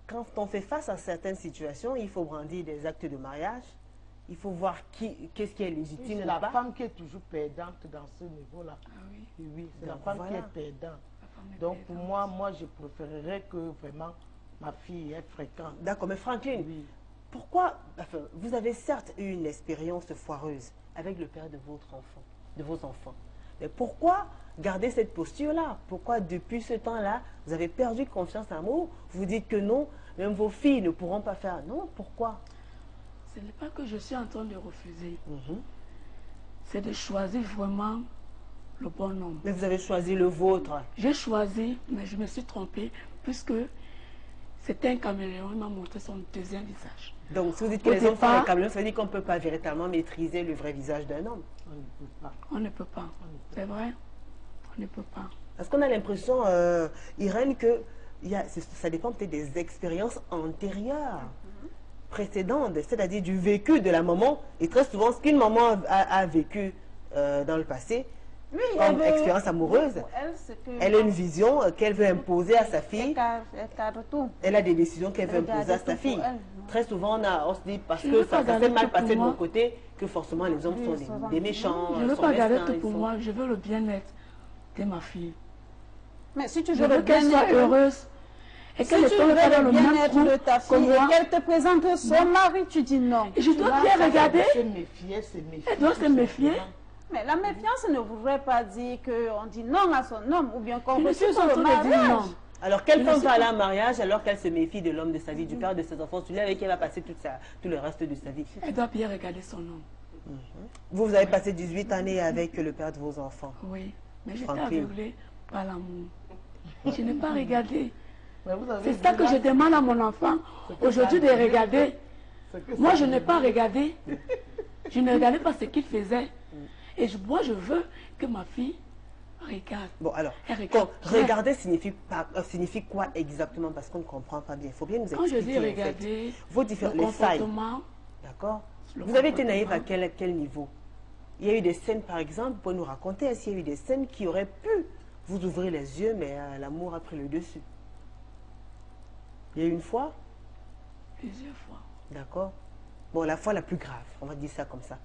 quand on fait face à certaines situations, il faut brandir des actes de mariage. Il faut voir qu'est-ce qui est légitime C'est ou la pas. femme qui est toujours perdante dans ce niveau-là. Ah oui, Oui, c'est la Donc, femme voilà. qui est perdante. la femme est Donc pour perdante. moi, je préférerais que vraiment ma fille est fréquente. D'accord, mais Franklin, Oui. pourquoi, enfin, vous avez certes eu une expérience foireuse avec le père de votre enfant, de vos enfants. Mais pourquoi garder cette posture-là? Pourquoi depuis ce temps-là, vous avez perdu confiance en vous? Vous dites que non, même vos filles ne pourront pas faire. Non, pourquoi? Ce n'est pas que je suis en train de refuser. Mhm. C'est de choisir vraiment le bon homme. Mais vous avez choisi le vôtre. J'ai choisi, mais je me suis trompée, puisque c'était un caméléon, il m'a montré son deuxième visage. Donc, si vous dites que Au les hommes sont départ- des caméléons, ça veut dire qu'on ne peut pas véritablement maîtriser le vrai visage d'un homme. On ne peut pas. On ne peut pas. C'est vrai, on ne peut pas. Parce qu'on a l'impression, Irène, que ça dépend peut-être des expériences antérieures, précédentes, c'est-à-dire du vécu de la maman. Et très souvent, ce qu'une maman a vécu dans le passé, Oui, comme expérience amoureuse, pour elle, c'est que elle a une vision qu'elle veut imposer à sa fille. elle cadre tout. Elle a des décisions qu'elle veut Elle garde imposer à tout sa pour fille. elle, non. Très souvent, on se dit, parce Je que veux pas ça garder s'est mal tout pour passé de moi. mon côté, que forcément les hommes Oui, sont sont des méchants. Je ne veux sont pas garder mesquins, tout ils pour sont- moi, je veux le bien-être de ma fille. Mais si tu Je veux le veux qu'elle soit bien-être, heureuse et si qu'elle ne tu tombe veux pas dans le le même bien-être trou de ta que fille moi. et qu'elle te présente son mari, tu dis non. Et je dois Là, bien ça- regarder. Se méfier, se méfier. Elle doit se méfier. Mais la méfiance ne voudrait pas dire qu'on dit non à son homme ou bien qu'on Je ne suis refuse pas en le train de dire mariage. non. Alors, quelle Je femme ne sais va aller pas. en mariage alors qu'elle se méfie de l'homme de sa vie, du père de ses enfants, celui avec qui elle va passer tout le reste de sa vie? Elle doit bien regarder son homme. Vous avez passé 18 années avec le père de vos enfants. Oui, mais j'étais Tranquille. aveuglée par l'amour. Je n'ai pas regardé. Mais vous avez C'est vu ça que là, je demande à mon enfant aujourd'hui de regarder. c'est que Moi, ça je n'ai dit. pas regardé. Je ne regardais pas ce qu'il faisait. Et moi, je veux que ma fille Regarde. Bon, alors, Elle regarde. regarder signifie quoi exactement? Parce qu'on ne comprend pas bien. Il faut bien nous Quand je expliquer. dis en fait. regarder, Les failles. comportement, D'accord. le Vous avez été naïf à comportement. quel niveau? Il y a eu des scènes, par exemple, vous pouvez nous raconter s'il y a eu des scènes qui auraient pu vous ouvrir les yeux, mais l'amour a pris le dessus. Il y a eu une fois? Plusieurs fois. D'accord. Bon, la fois la plus grave, on va dire ça comme ça.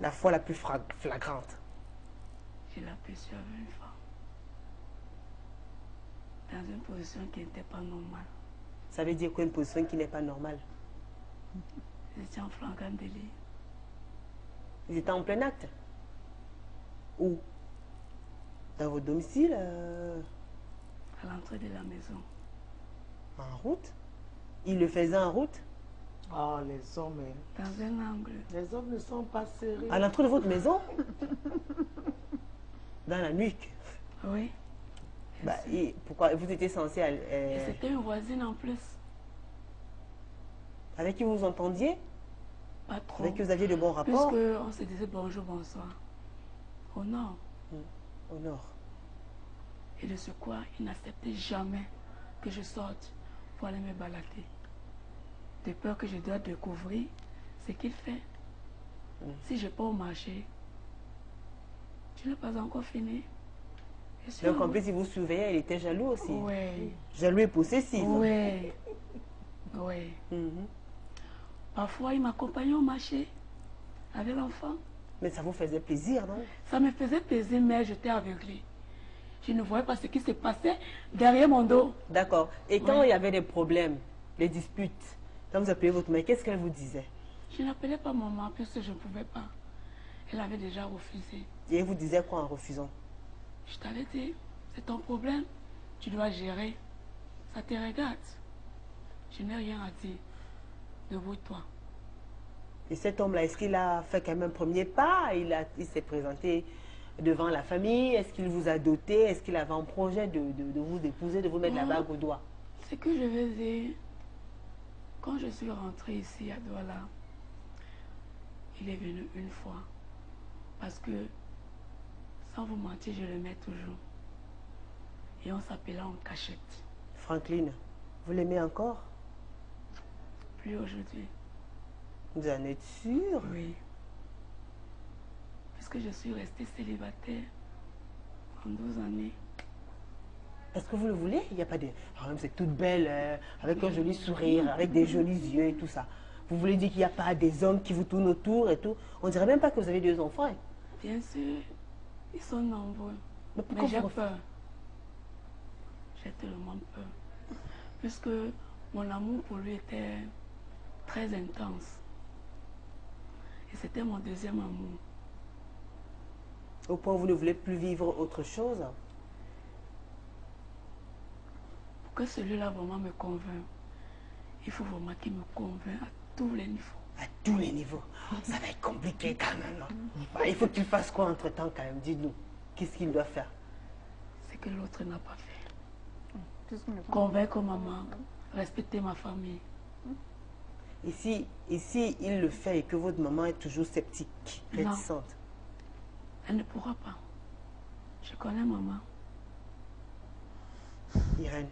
La fois la plus flagrante. J'ai aperçu avec une femme. Dans une position qui n'était pas normale. Ça veut dire quoi une position qui n'est pas normale? J'étais en flagrant délit. Ils étaient en plein acte. Où? Dans votre domicile? À l'entrée de la maison. En route? Ils le faisaient en route? Oh, les hommes, hein. Dans un angle. Les hommes ne sont pas sérieux. À l'entrée de votre maison? Dans la nuque? Oui. Bah, pourquoi vous étiez censé Et c'était une voisine en plus. avec qui vous vous entendiez? Pas trop. Avec qui vous aviez de bons rapports? Puisqu'on se disait bonjour, bonsoir. Au nord. Au nord. Et de ce quoi, il n'acceptait jamais que je sorte pour aller me balader. De peur que je dois découvrir ce qu'il fait. Si je pars au marché, tu n'as pas encore fini. Je suis Donc en plus, il vous surveillait, il était jaloux aussi. Oui. Jaloux et possessif. Oui. Oui. Mhm. Parfois, il m'accompagnait au marché avec l'enfant. Mais ça vous faisait plaisir, non? Ça me faisait plaisir, mais j'étais aveuglée. Je ne voyais pas ce qui se passait derrière mon dos. D'accord. Et quand Oui. il y avait des problèmes, des disputes, quand vous appelez votre mère, qu'est-ce qu'elle vous disait? Je n'appelais pas maman puisque je ne pouvais pas. Elle avait déjà refusé. Et elle vous disait quoi en refusant? Je t'avais dit, c'est ton problème. Tu dois gérer. Ça te regarde. Je n'ai rien à dire. Débrouille-toi. Et cet homme-là, est-ce qu'il a fait quand même un premier pas? Il s'est présenté devant la famille? Est-ce qu'il vous a doté? Est-ce qu'il avait un projet de vous épouser, de vous mettre la bague au doigt? Ce que je veux dire, quand je suis rentrée ici à Douala, il est venu une fois. Parce que, sans vous mentir, je le mets toujours. Et on s'appelait en cachette. Franklin, vous l'aimez encore? Plus aujourd'hui. Vous en êtes sûr? Oui. Puisque je suis restée célibataire en 12 années. Est-ce que vous le voulez? Il n'y a pas de... Ah, même c'est toute belle, avec un joli sourire, avec des jolis yeux et tout ça. Vous voulez dire qu'il n'y a pas des hommes qui vous tournent autour et tout? On dirait même pas que vous avez 2 enfants. Hein. Bien sûr, ils sont nombreux. Mais pourquoi Mais j'ai vous- peur. J'ai tellement peur. Puisque mon amour pour lui était très intense. Et c'était mon deuxième amour. Au point où vous ne voulez plus vivre autre chose? Pour que celui-là vraiment me convainc, il faut vraiment qu'il me convainc à tous les niveaux. À tous les niveaux. Ça va être compliqué quand même. Hein. Bah, il faut qu'il fasse quoi entre-temps quand même? Dites-nous. Qu'est-ce qu'il doit faire? C'est que l'autre n'a pas fait. Tout ce qu'on ne Convaincre maman, respecter ma famille. Ici, il le fait et que votre maman est toujours sceptique, Non. réticente. Elle ne pourra pas. Je connais maman. Irène,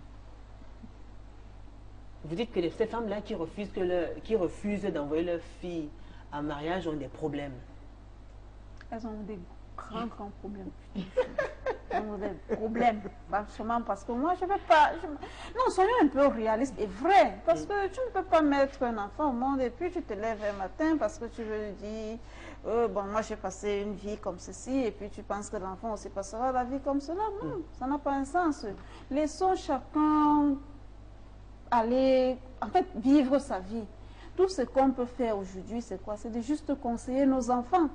vous dites que ces femmes-là qui refusent d'envoyer leur fille en mariage ont des problèmes. Elles ont des grands problèmes. Elles ont des problèmes, franchement, parce que moi, je ne vais pas... Non, soyons un peu réalistes et vrai, parce que tu ne peux pas mettre un enfant au monde et puis tu te lèves un matin parce que tu veux lui dire, bon, moi, j'ai passé une vie comme ceci, et puis tu penses que l'enfant aussi passera la vie comme cela. Non, ça n'a pas un sens. Laissons chacun aller, en fait, vivre sa vie. Tout ce qu'on peut faire aujourd'hui, c'est quoi? C'est de juste conseiller nos enfants.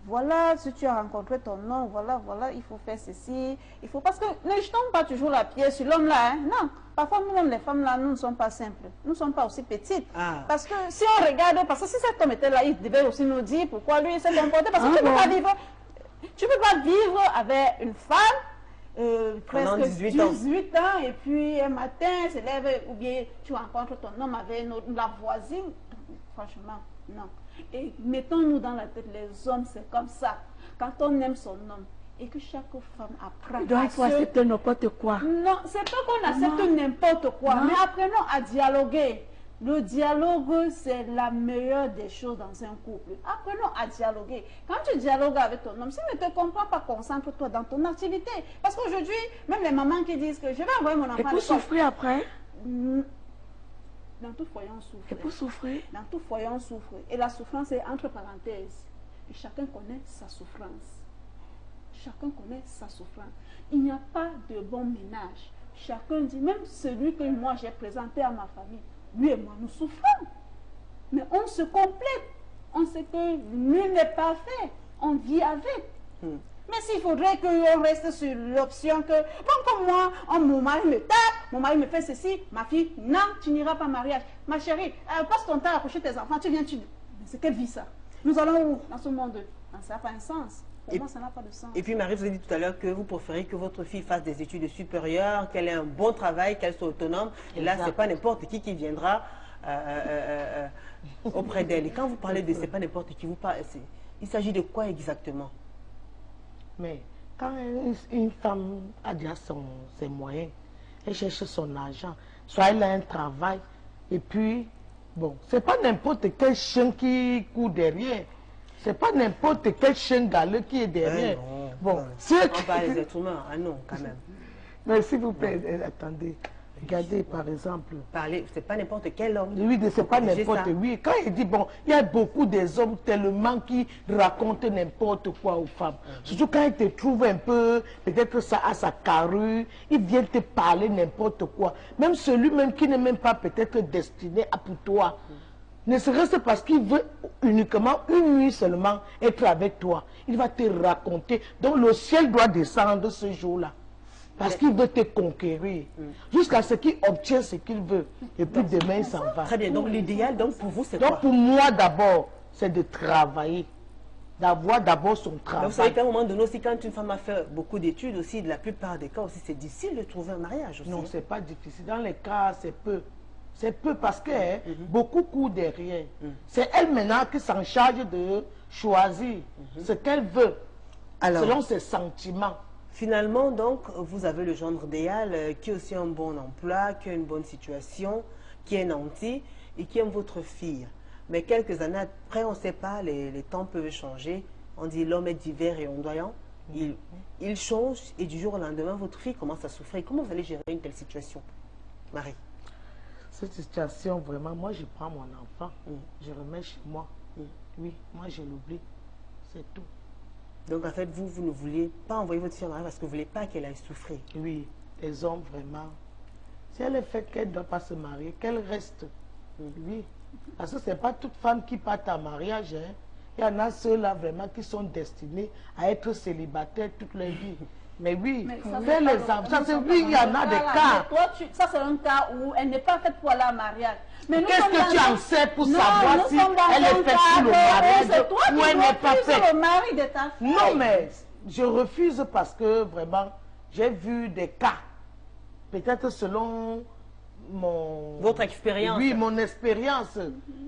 Voilà, si tu as rencontré ton homme, voilà, il faut faire ceci. Il faut, parce que ne jetons pas toujours la pierre sur l'homme là. Hein. Non, parfois nous-mêmes, les femmes là, nous ne sommes pas simples. Nous ne sommes pas aussi petites. Ah. Parce que si on regarde, parce que si cet homme était là, il devait aussi nous dire pourquoi lui s'est comporté. Parce que tu ne peux pas vivre avec une femme Pendant presque 18 ans. 18 ans, et puis un matin, se lève, ou bien tu rencontres ton homme avec la voisine. Franchement, non. Et mettons-nous dans la tête, les hommes, c'est comme ça. Quand on aime son homme, et que chaque femme apprend Donc à il faut accepter n'importe quoi. Non, c'est pas qu'on accepte n'importe quoi, Non. mais apprenons à dialoguer. Le dialogue, c'est la meilleure des choses dans un couple. Apprenons à dialoguer. Quand tu dialogues avec ton homme, s'il ne te comprend pas, concentre-toi dans ton activité. Parce qu'aujourd'hui, même les mamans qui disent que je vais envoyer mon enfant Et à pour l'école. souffrir après. Dans tout foyer, on souffre. Et pour souffrir. Dans tout foyer, on souffre. Et la souffrance est entre parenthèses. Et chacun connaît sa souffrance. Chacun connaît sa souffrance. Il n'y a pas de bon ménage. Chacun dit, même celui que moi j'ai présenté à ma famille, lui et moi, nous souffrons. Mais on se complète. On sait que nul n'est parfait. On vit avec. Mais s'il faudrait qu'on reste sur l'option que, bon, comme moi, mon mari me tape, mon mari me fait ceci, ma fille, non, tu n'iras pas au mariage. Ma chérie, passe ton temps à coucher tes enfants, tu viens, tu... Mais c'est quelle vie ça? Nous allons où dans ce monde? Ça n'a pas un sens. Pour moi, ça n'a pas de sens. Et puis Marie, vous avez dit tout à l'heure que vous préférez que votre fille fasse des études supérieures, qu'elle ait un bon travail, qu'elle soit autonome. Et là, ce n'est pas n'importe qui viendra auprès d'elle. Et quand vous parlez de c'est pas n'importe qui, vous parlez, il s'agit de quoi exactement? Mais quand une femme a déjà ses moyens, elle cherche son argent, soit elle a un travail, et puis, bon, c'est pas n'importe quel chien qui court derrière. C'est pas n'importe quel chien galeux qui est derrière. Non, bon, non. si On parle des êtres humains. Ah non, quand même. Mais s'il vous plaît, attendez. Regardez, par exemple. Parler, c'est pas n'importe quel homme. Oui, c'est pas J'ai n'importe. ça. Oui, quand il dit, bon, il y a beaucoup des hommes tellement qui racontent n'importe quoi aux femmes. Surtout quand ils te trouvent un peu, peut-être ça à sa carrure, ils viennent te parler n'importe quoi. Même celui-même qui n'est même pas peut-être destiné à pour toi. Ne serait-ce parce qu'il veut uniquement une nuit seulement être avec toi. Il va te raconter. Donc le ciel doit descendre ce jour-là. Parce qu'il veut te conquérir. Jusqu'à ce qu'il obtienne ce qu'il veut. Et puis demain, il s'en va. Très bien. Donc l'idéal, donc pour vous, c'est quoi? Donc pour moi d'abord, c'est de travailler. D'avoir d'abord son Mais travail. vous savez qu'à un moment donné aussi, quand une femme a fait beaucoup d'études aussi, de la plupart des cas aussi, c'est difficile de trouver un mariage aussi. Non, c'est pas difficile. Dans les cas, c'est peu. C'est peu parce que beaucoup courent derrière. C'est elle maintenant qui s'en charge de choisir ce qu'elle veut, Alors, selon ses sentiments. finalement, donc, vous avez le gendre idéal qui a aussi un bon emploi, qui a une bonne situation, qui est nanti et qui aime votre fille. Mais quelques années après, on ne sait pas, les temps peuvent changer. On dit l'homme est divers et ondoyant. Il change et du jour au lendemain, votre fille commence à souffrir. Comment vous allez gérer une telle situation, Marie? Cette situation, vraiment, moi, je prends mon enfant, je remets chez moi. Oui, moi, je l'oublie. C'est tout. Donc, en fait, vous ne vouliez pas envoyer votre fille en mariage parce que vous ne voulez pas qu'elle aille souffrir. Oui, les hommes, vraiment. Si elle est faite qu'elle ne doit pas se marier, qu'elle reste. Oui. Parce que ce n'est pas toute femme qui part en mariage. Hein. Il y en a ceux-là, vraiment, qui sont destinés à être célibataires toute leur vie. Mais oui, faire les enfants, ça c'est oui, il y en a des cas. Mais toi, ça c'est un cas où elle n'est pas faite pour aller en mariage. Qu'est-ce que tu en sais pour savoir si elle est faite pour le mariage ou elle n'est pas faite? Le mari de ta fille. Non, mais je refuse parce que vraiment, j'ai vu des cas. Peut-être selon votre expérience. Oui, mon expérience.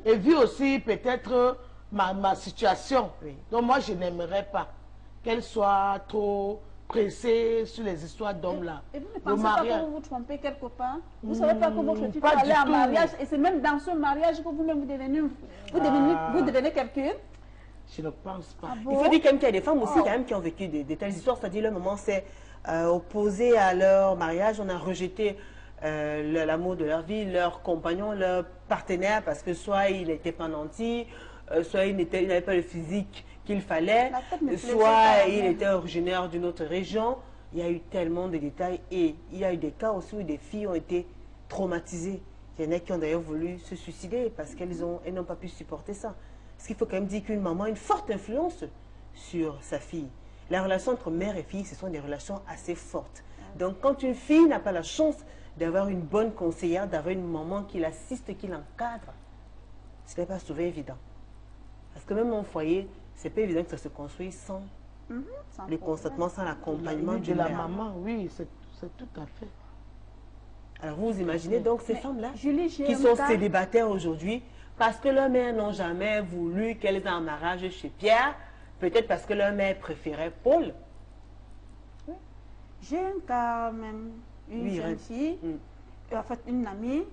Et vu aussi peut-être ma situation. Oui. Donc moi, je n'aimerais pas qu'elle soit trop pressée sur les histoires d'hommes là. Et vous ne pensez pas que vous vous trompez quelque part? Vous ne savez pas que votre fille peut pas aller du en tout. mariage et c'est même dans ce mariage que vous-même vous devenez quelqu'un? Je ne pense pas. Ah bon? Il faut dire quand même qu'il y a des femmes aussi quand même qui ont vécu de telles histoires. C'est-à-dire, le moment c'est opposé à leur mariage, on a rejeté l'amour de leur vie, leur compagnon, leur partenaire, parce que soit il n'était pas nanti, soit il n'avait pas le physique qu'il fallait, soit il était originaire d'une autre région. Il y a eu tellement de détails et il y a eu des cas aussi où des filles ont été traumatisées. Il y en a qui ont d'ailleurs voulu se suicider parce qu'elles n'ont pas pu supporter ça. Parce qu'il faut quand même dire qu'une maman a une forte influence sur sa fille. La relation entre mère et fille, ce sont des relations assez fortes. Donc quand une fille n'a pas la chance d'avoir une bonne conseillère, d'avoir une maman qui l'assiste, qui l'encadre, ce n'est pas souvent évident. Parce que même mon foyer, c'est pas évident que ça se construise sans le consentement, sans l'accompagnement Oui, de de la mère. maman, oui, c'est tout à fait. Alors vous imaginez donc ces femmes-là Julie, qui sont célibataires aujourd'hui parce que leurs mères n'ont jamais voulu qu'elles aient un mariage chez Pierre, peut-être parce que leur mère préférait Paul. J'ai un cas même, une jeune fille, en fait une amie,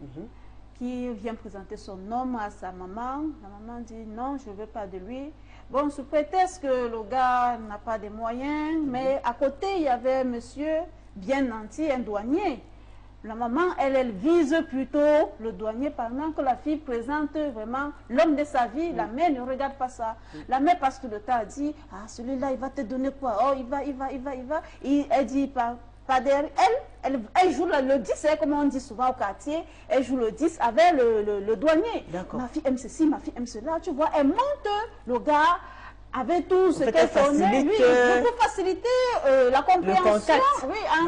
qui vient présenter son homme à sa maman. La maman dit non, je ne veux pas de lui. Bon, sous prétexte que le gars n'a pas de moyens, mais à côté, il y avait un monsieur bien nanti, un douanier. La maman, elle vise plutôt le douanier pendant que la fille présente vraiment l'homme de sa vie. La mère ne regarde pas ça. La mère passe tout le temps, elle dit, ah, celui-là, il va te donner quoi? Oh, il va. Et elle dit, pas derrière. Elle joue le 10, hein, comme on dit souvent au quartier. Elle joue le 10 avec le douanier. Ma fille aime ceci, ma fille aime cela. Tu vois, elle monte le gars avec tout ce qu'elle connaît, lui, pour faciliter la compréhension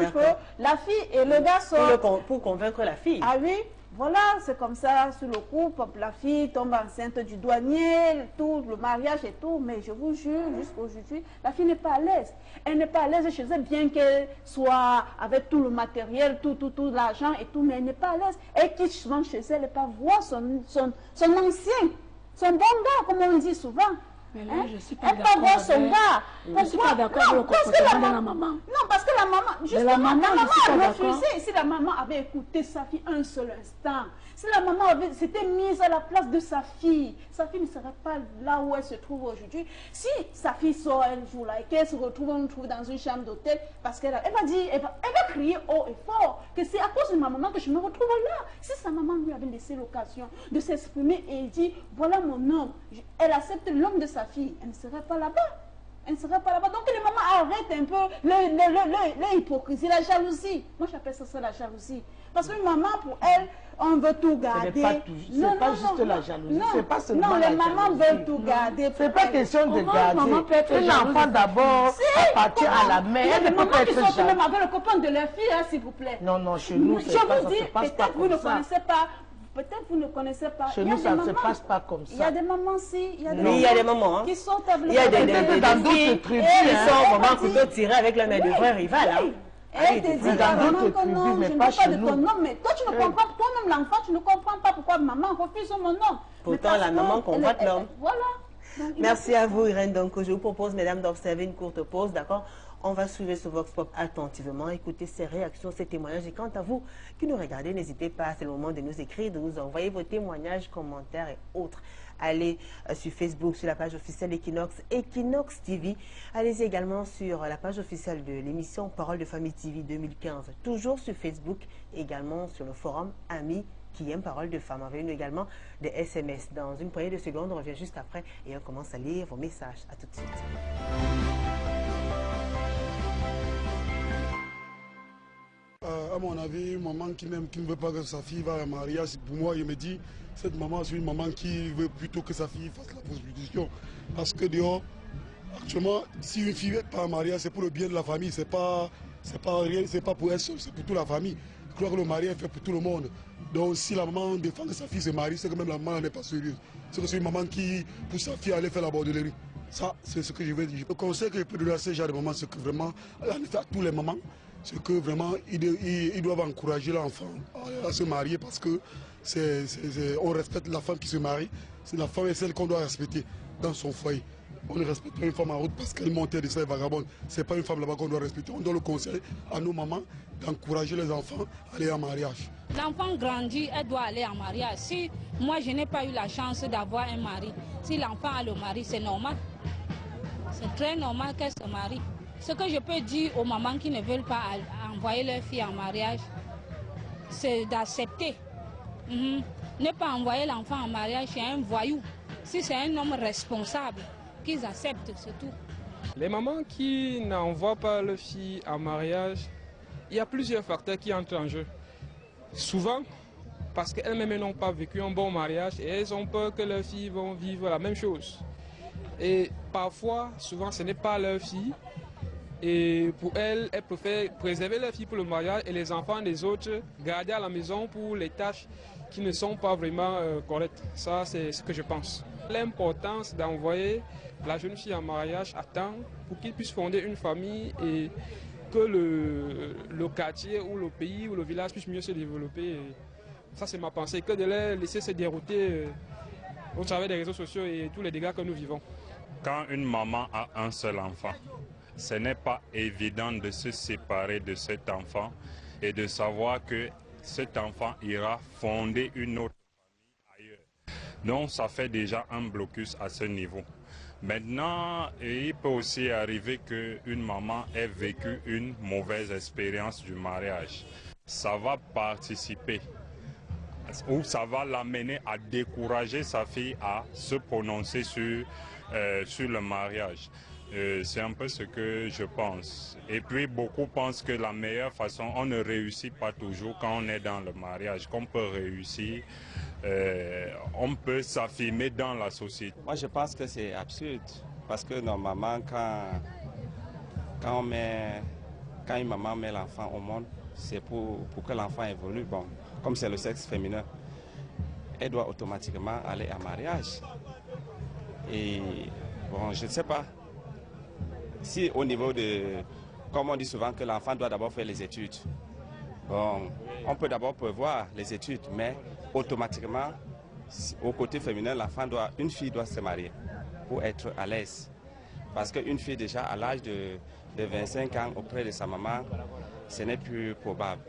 entre la fille et le garçon. Pour convaincre la fille. Ah oui, voilà, c'est comme ça, sur le coup, la fille tombe enceinte du douanier, tout, le mariage et tout, mais je vous jure, jusqu'aujourd'hui, la fille n'est pas à l'aise. Elle n'est pas à l'aise chez elle, bien qu'elle soit avec tout le matériel, tout l'argent et tout, mais elle n'est pas à l'aise. Elle quitte souvent chez elle, elle ne peut pas voir son ancien, son bon gars, comme on dit souvent. Mais là, je suis pas d'accord avec... Je suis pas d'accord avec le comportement de la maman. Non, parce que la maman, justement, la maman a refusé. Si la maman avait écouté sa fille un seul instant, si la maman s'était mise à la place de sa fille ne serait pas là où elle se trouve aujourd'hui. Si sa fille sort un jour là et qu'elle se retrouve dans une chambre d'hôtel, parce qu'elle va dire, elle va crier haut et fort que c'est à cause de ma maman que je me retrouve là. Si sa maman lui avait laissé l'occasion de s'exprimer et dit, voilà mon homme, elle accepte l'homme de sa fille, elle ne serait pas là-bas. Elle ne serait pas là-bas. Donc les mamans arrêtent un peu l'hypocrisie, la jalousie. Moi j'appelle ça la jalousie. Parce qu'une maman, pour elle, on veut tout garder. Ce n'est pas juste la jalousie. C'est pas seulement non, les mamans veulent tout garder. C'est pas question de garder. Un enfant d'abord appartient à la mère. Il y a des mamans qui sont même avec le copain de leur fille, s'il vous plaît. Non, chez nous, c'est pas ça. Je vous dis, peut-être vous ne connaissez pas. Peut-être vous ne connaissez pas. Chez nous, ça ne se passe pas comme ça. Il y a des mamans, si. Il y a des mamans qui sont avec il y a des filles qui sont vraiment couteau tiré avec le maître de frère rival. Elle te dit vraiment que non, je ne veux pas de ton nom, mais toi tu ne comprends pas, toi-même l'enfant, tu ne comprends pas pourquoi maman refuse mon nom. Pourtant la maman convoite l'homme. Voilà. Merci à vous Irène. Donc je vous propose, mesdames, d'observer une courte pause, d'accord? On va suivre ce Vox Pop attentivement, écouter ces réactions, ces témoignages. Et quant à vous qui nous regardez, n'hésitez pas, c'est le moment de nous écrire, de nous envoyer vos témoignages, commentaires et autres. Allez sur Facebook, sur la page officielle Equinox, Equinox TV. Allez également sur la page officielle de l'émission Parole de Famille TV 2015. Toujours sur Facebook, également sur le forum Amis qui aime Parole de Femmes. Envoyez-nous également des SMS. Dans une poignée de secondes, on revient juste après et on commence à lire vos messages. À tout de suite. À mon avis, une maman qui ne veut pas que sa fille va à un mariage, pour moi, je me dis, cette maman, c'est une maman qui veut plutôt que sa fille fasse la prostitution. Parce que dehors, actuellement, si une fille n'est pas en mariage, c'est pour le bien de la famille, c'est pas rien, c'est pas pour elle seule, c'est pour toute la famille. Je crois que le mariage est fait pour tout le monde. Donc si la maman défend que sa fille se marie, c'est que même la maman n'est pas sérieuse. C'est que c'est une maman qui, pour sa fille, allait faire la bordellerie. Ça, c'est ce que je veux dire. Le conseil que je peux donner à ces genre de mamans, c'est que vraiment, en effet, à tous les mamans, c'est que vraiment, ils doivent encourager l'enfant à se marier parce que on respecte la femme qui se marie. C'est la femme et celle qu'on doit respecter dans son foyer. On ne respecte pas une femme en route parce qu'elle monte de sa vagabonde. Ce n'est pas une femme là-bas qu'on doit respecter. On doit le conseiller à nos mamans d'encourager les enfants à aller en mariage. L'enfant grandit, elle doit aller en mariage. Si moi je n'ai pas eu la chance d'avoir un mari, si l'enfant a le mari, c'est normal. C'est très normal qu'elle se marie. Ce que je peux dire aux mamans qui ne veulent pas envoyer leur fille en mariage, c'est d'accepter. Ne pas envoyer l'enfant en mariage chez un voyou. Si c'est un homme responsable, qu'ils acceptent, c'est tout. Les mamans qui n'envoient pas leur fille en mariage, il y a plusieurs facteurs qui entrent en jeu. Souvent, parce qu'elles-mêmes n'ont pas vécu un bon mariage et elles ont peur que leurs filles vont vivre la même chose. Et parfois, souvent, ce n'est pas leur fille. Et pour elles préfèrent préserver leur fille pour le mariage et les enfants des autres garder à la maison pour les tâches qui ne sont pas vraiment correctes. Ça, c'est ce que je pense. L'importance d'envoyer la jeune fille en mariage à temps pour qu'il puisse fonder une famille et que le quartier ou le pays ou le village puisse mieux se développer. Et ça, c'est ma pensée, que de les laisser se dérouter au travers des réseaux sociaux et tous les dégâts que nous vivons. Quand une maman a un seul enfant, ce n'est pas évident de se séparer de cet enfant et de savoir que cet enfant ira fonder une autre famille ailleurs. Donc ça fait déjà un blocus à ce niveau. Maintenant, il peut aussi arriver qu'une maman ait vécu une mauvaise expérience du mariage. Ça va participer ou ça va l'amener à décourager sa fille à se prononcer sur le mariage. C'est un peu ce que je pense. Et puis beaucoup pensent que la meilleure façon, on ne réussit pas toujours quand on est dans le mariage, qu'on peut réussir, on peut s'affirmer dans la société. Moi je pense que c'est absurde, parce que normalement quand une maman met l'enfant au monde, c'est pour que l'enfant évolue. Bon, comme c'est le sexe féminin, elle doit automatiquement aller en mariage. Et bon, je ne sais pas. Si au niveau de, comme on dit souvent que l'enfant doit d'abord faire les études, bon, on peut d'abord prévoir les études, mais automatiquement, au côté féminin, une fille doit se marier pour être à l'aise. Parce qu'une fille déjà à l'âge de 25 ans auprès de sa maman, ce n'est plus probable.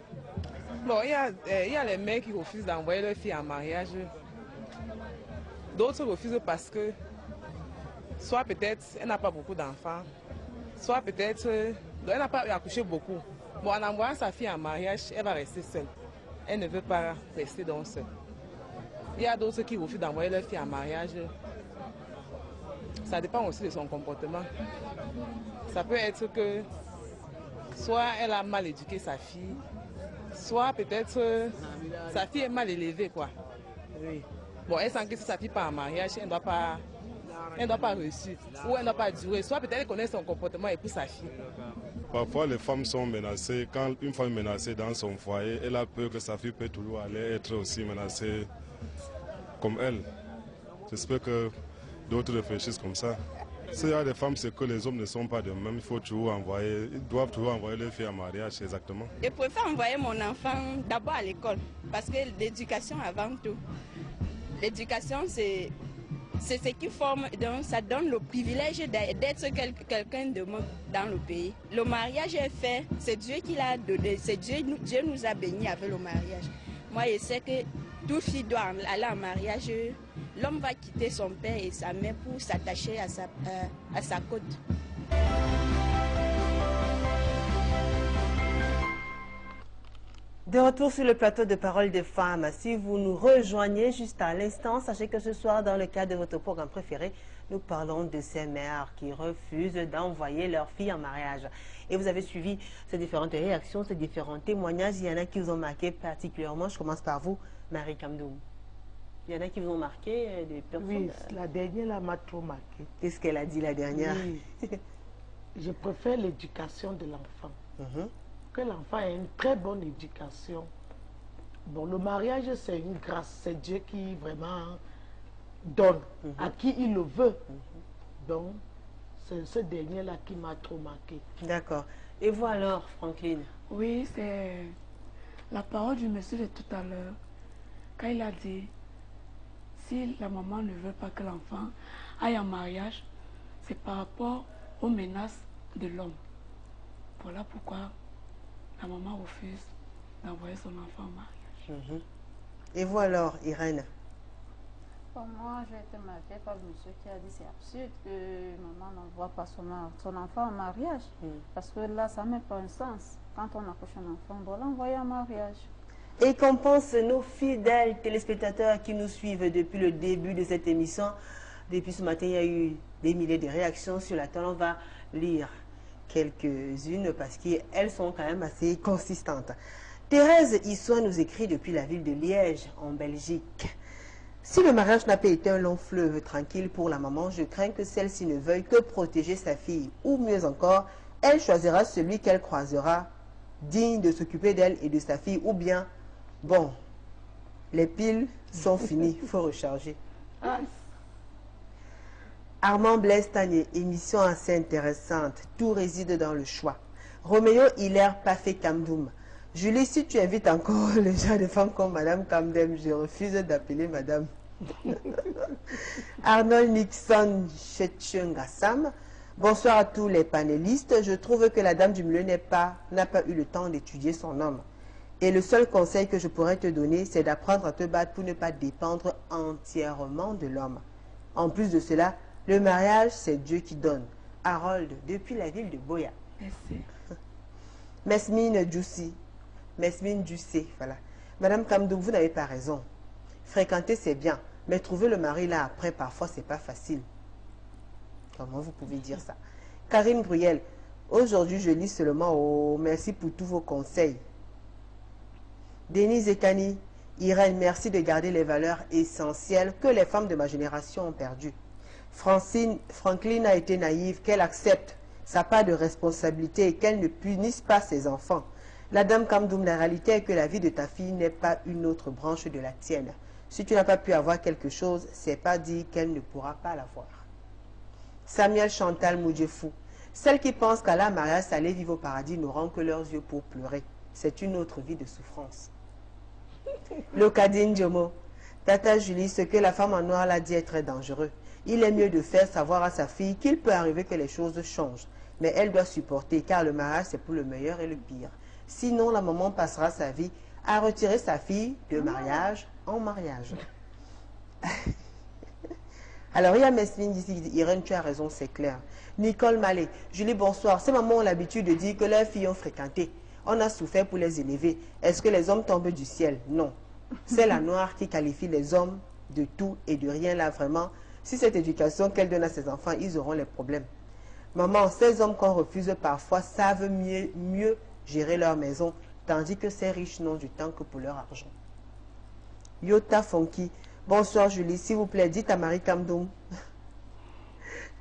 Bon, il y a les mères qui refusent d'envoyer leur fille en mariage. D'autres refusent parce que soit peut-être elle n'a pas beaucoup d'enfants, soit peut-être elle n'a pas accouché beaucoup. Bon, en envoyant sa fille en mariage, elle va rester seule. Elle ne veut pas rester donc seule. Il y a d'autres qui refusent d'envoyer leur fille en mariage. Ça dépend aussi de son comportement. Ça peut être que soit elle a mal éduqué sa fille, soit peut-être sa fille est mal élevée, quoi. Oui. Bon, elle sent que si sa fille part en mariage, elle ne doit pas réussir, ou elle ne doit pas durer. Soit peut-être elle connaît son comportement et puis sa fille. Parfois, les femmes sont menacées. Quand une femme est menacée dans son foyer, elle a peur que sa fille peut toujours aller être aussi menacée comme elle. J'espère que d'autres réfléchissent comme ça. S'il y a des femmes, c'est que les hommes ne sont pas de même. Ils doivent toujours envoyer leur fille en mariage, exactement. Je préfère envoyer mon enfant d'abord à l'école, parce que l'éducation avant tout. L'éducation, c'est ce qui forme, donc ça donne le privilège d'être quelqu'un de monde dans le pays. Le mariage est fait, c'est Dieu qui l'a donné, Dieu nous a bénis avec le mariage. Moi, je sais que toute fille doit aller en mariage. L'homme va quitter son père et sa mère pour s'attacher à sa côte. De retour sur le plateau de Parole des femmes. Si vous nous rejoignez juste à l'instant, sachez que ce soir, dans le cadre de votre programme préféré, nous parlons de ces mères qui refusent d'envoyer leurs filles en mariage. Et vous avez suivi ces différentes réactions, ces différents témoignages. Il y en a qui vous ont marqué particulièrement. Je commence par vous, Marie Kamdoum. Il y en a qui vous ont marqué, des personnes. Oui, la dernière m'a trop marqué. Qu'est-ce qu'elle a dit, la dernière? Oui. Je préfère l'éducation de l'enfant. Que l'enfant ait une très bonne éducation. Bon, le mariage, c'est une grâce. C'est Dieu qui vraiment donne à qui il le veut. Donc, c'est ce dernier-là qui m'a trop marqué. D'accord. Et vous alors, Franklin? Oui, c'est la parole du monsieur de tout à l'heure. Quand il a dit, si la maman ne veut pas que l'enfant aille en mariage, c'est par rapport aux menaces de l'homme. Voilà pourquoi la maman refuse d'envoyer son enfant en mariage. Et vous alors, Irène? Pour moi, j'ai été marquée par le monsieur qui a dit c'est absurde que maman n'envoie pas son enfant en mariage. Parce que là, ça n'a pas un sens. Quand on accouche un enfant, on doit l'envoyer en mariage. Et qu'en pensent nos fidèles téléspectateurs qui nous suivent depuis le début de cette émission? Depuis ce matin, il y a eu des milliers de réactions sur laquelle on va lire quelques-unes parce qu'elles sont quand même assez consistantes. Thérèse Issois nous écrit depuis la ville de Liège, en Belgique. Si le mariage n'a pas été un long fleuve tranquille pour la maman, je crains que celle-ci ne veuille que protéger sa fille. Ou mieux encore, elle choisira celui qu'elle croisera, digne de s'occuper d'elle et de sa fille. Ou bien, bon, les piles sont finies, il faut recharger. Armand Blaise Tanier, émission assez intéressante. Tout réside dans le choix. Roméo Hilaire Pafé Kamdoum. Julie, si tu invites encore le genre de femmes comme Madame Kamdem, je refuse d'appeler Madame. Arnold Nixon Chetchungassam. Bonsoir à tous les panélistes. Je trouve que la dame du milieu n'a pas eu le temps d'étudier son homme. Et le seul conseil que je pourrais te donner, c'est d'apprendre à te battre pour ne pas dépendre entièrement de l'homme. En plus de cela, le mariage, c'est Dieu qui donne. Harold, depuis la ville de Boya. Merci. Mesmine Djussé, voilà. Madame Kamdoum, vous n'avez pas raison. Fréquenter, c'est bien. Mais trouver le mari là après, parfois, c'est pas facile. Comment vous pouvez dire ça? Karine Bruyel, aujourd'hui, je lis seulement. Oh, merci pour tous vos conseils. Denise Ekani, Irène, merci de garder les valeurs essentielles que les femmes de ma génération ont perdues. Franklin a été naïve, qu'elle accepte sa part de responsabilité et qu'elle ne punisse pas ses enfants. La dame Kamdoum, la réalité est que la vie de ta fille n'est pas une autre branche de la tienne. Si tu n'as pas pu avoir quelque chose, c'est pas dit qu'elle ne pourra pas l'avoir. Samuel Chantal Moudjefou, celles qui pensent qu'à la mariage, aller vivre au paradis n'auront que leurs yeux pour pleurer. C'est une autre vie de souffrance. Locadine Diomo, Tata Julie, ce que la femme en noir l'a dit est très dangereux. Il est mieux de faire savoir à sa fille qu'il peut arriver que les choses changent. Mais elle doit supporter, car le mariage, c'est pour le meilleur et le pire. Sinon, la maman passera sa vie à retirer sa fille de mariage en mariage. Alors, il y a Mesmine ici, Irène, tu as raison, c'est clair. Nicole Mallet, Julie, bonsoir. Ces mamans ont l'habitude de dire que leurs filles ont fréquenté. On a souffert pour les élever. Est-ce que les hommes tombent du ciel? Non. C'est la noire qui qualifie les hommes de tout et de rien là, vraiment. Si cette éducation qu'elle donne à ses enfants, ils auront les problèmes. Maman, ces hommes qu'on refuse parfois savent mieux gérer leur maison, tandis que ces riches n'ont du temps que pour leur argent. Yota Fonki, bonsoir Julie, s'il vous plaît, dites à Marie Kamdoum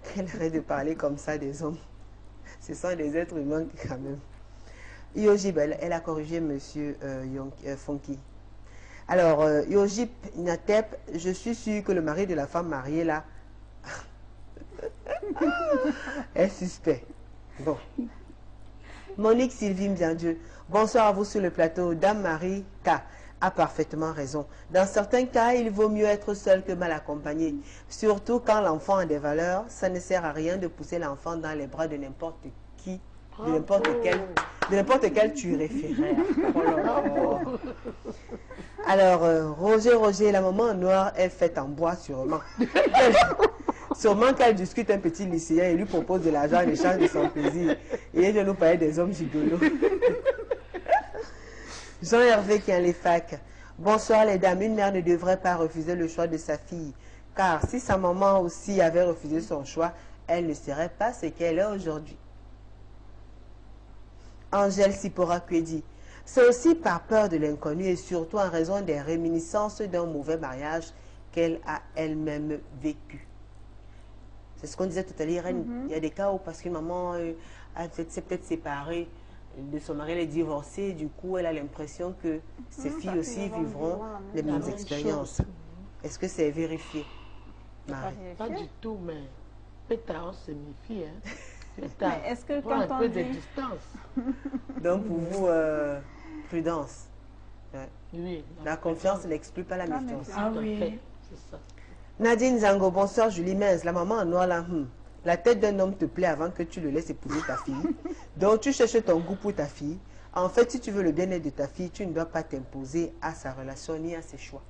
qu'elle arrête de parler comme ça des hommes. Ce sont des êtres humains quand même. Yojib, elle a corrigé monsieur Fonki. Alors, Yojib Natep, je suis sûre que le mari de la femme mariée là est suspect. Bon. Monique Sylvie Mbiandieu, bonsoir à vous sur le plateau. Dame Marie K a parfaitement raison. Dans certains cas, il vaut mieux être seul que mal accompagné. Surtout quand l'enfant a des valeurs, ça ne sert à rien de pousser l'enfant dans les bras de n'importe qui, de n'importe quel turéféraire. Alors, Roger, la maman en noir est faite en bois sûrement. Sûrement qu'elle discute un petit lycéen et lui propose de l'argent en échange de son plaisir. Et elle vient nous parler des hommes gigolos. Jean-Hervé qui est les facs. Bonsoir les dames, une mère ne devrait pas refuser le choix de sa fille. Car si sa maman aussi avait refusé son choix, elle ne serait pas ce qu'elle est aujourd'hui. Angèle Sipora Kwedi. C'est aussi par peur de l'inconnu et surtout en raison des réminiscences d'un mauvais mariage qu'elle a elle-même vécu. C'est ce qu'on disait tout à l'heure. Il y a des cas où parce qu'une maman s'est peut-être séparée de son mari, elle est divorcée, du coup elle a l'impression que ses filles aussi vivront les mêmes expériences. Est-ce que c'est vérifié, Marie? Pas du tout, mais peut-être on se méfie. Est-ce que quand un on peu de dit... distance. Donc pour vous, prudence. Ouais. Oui. La confiance n'exclut pas la méfiance. Ah oui. C'est ça. Nadine Zango, bonsoir Julie Mince, la maman en noir là. La tête d'un homme te plaît avant que tu le laisses épouser ta fille. Donc tu cherches ton goût pour ta fille. En fait, si tu veux le bien-être de ta fille, tu ne dois pas t'imposer à sa relation ni à ses choix.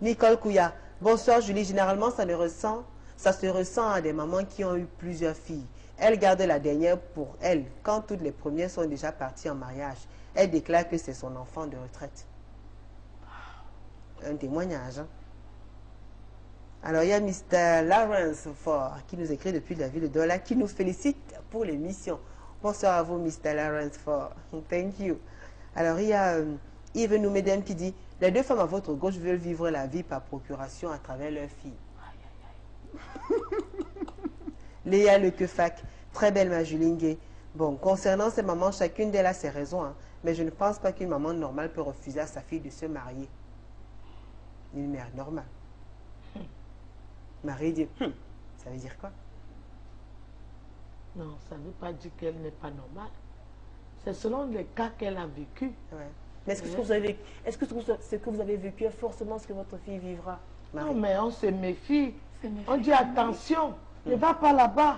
Nicole Kouya, bonsoir Julie. Généralement, ça se ressent à des mamans qui ont eu plusieurs filles. Elles gardent la dernière pour elles, quand toutes les premières sont déjà parties en mariage. Elle déclare que c'est son enfant de retraite. Un témoignage. Hein? Alors, il y a Mr. Lawrence Ford qui nous écrit depuis la ville de Douala, qui nous félicite pour l'émission. Bonsoir à vous, Mr. Lawrence Ford. Thank you. Alors, il y a Yves Noumedem qui dit « Les deux femmes à votre gauche veulent vivre la vie par procuration à travers leurs filles. » Léa Lequefac, très belle Majulingue. Bon, concernant ces mamans, chacune d'elles a ses raisons, hein, mais je ne pense pas qu'une maman normale peut refuser à sa fille de se marier. Une mère normale. Marie dit, ça veut dire quoi? Non, ça ne veut pas dire qu'elle n'est pas normale. C'est selon les cas qu'elle a vécu. Ouais. Mais est-ce que, ce que vous avez vécu est forcément ce que votre fille vivra, Marie? Non, mais on se méfie. On dit attention. Ne va pas là-bas.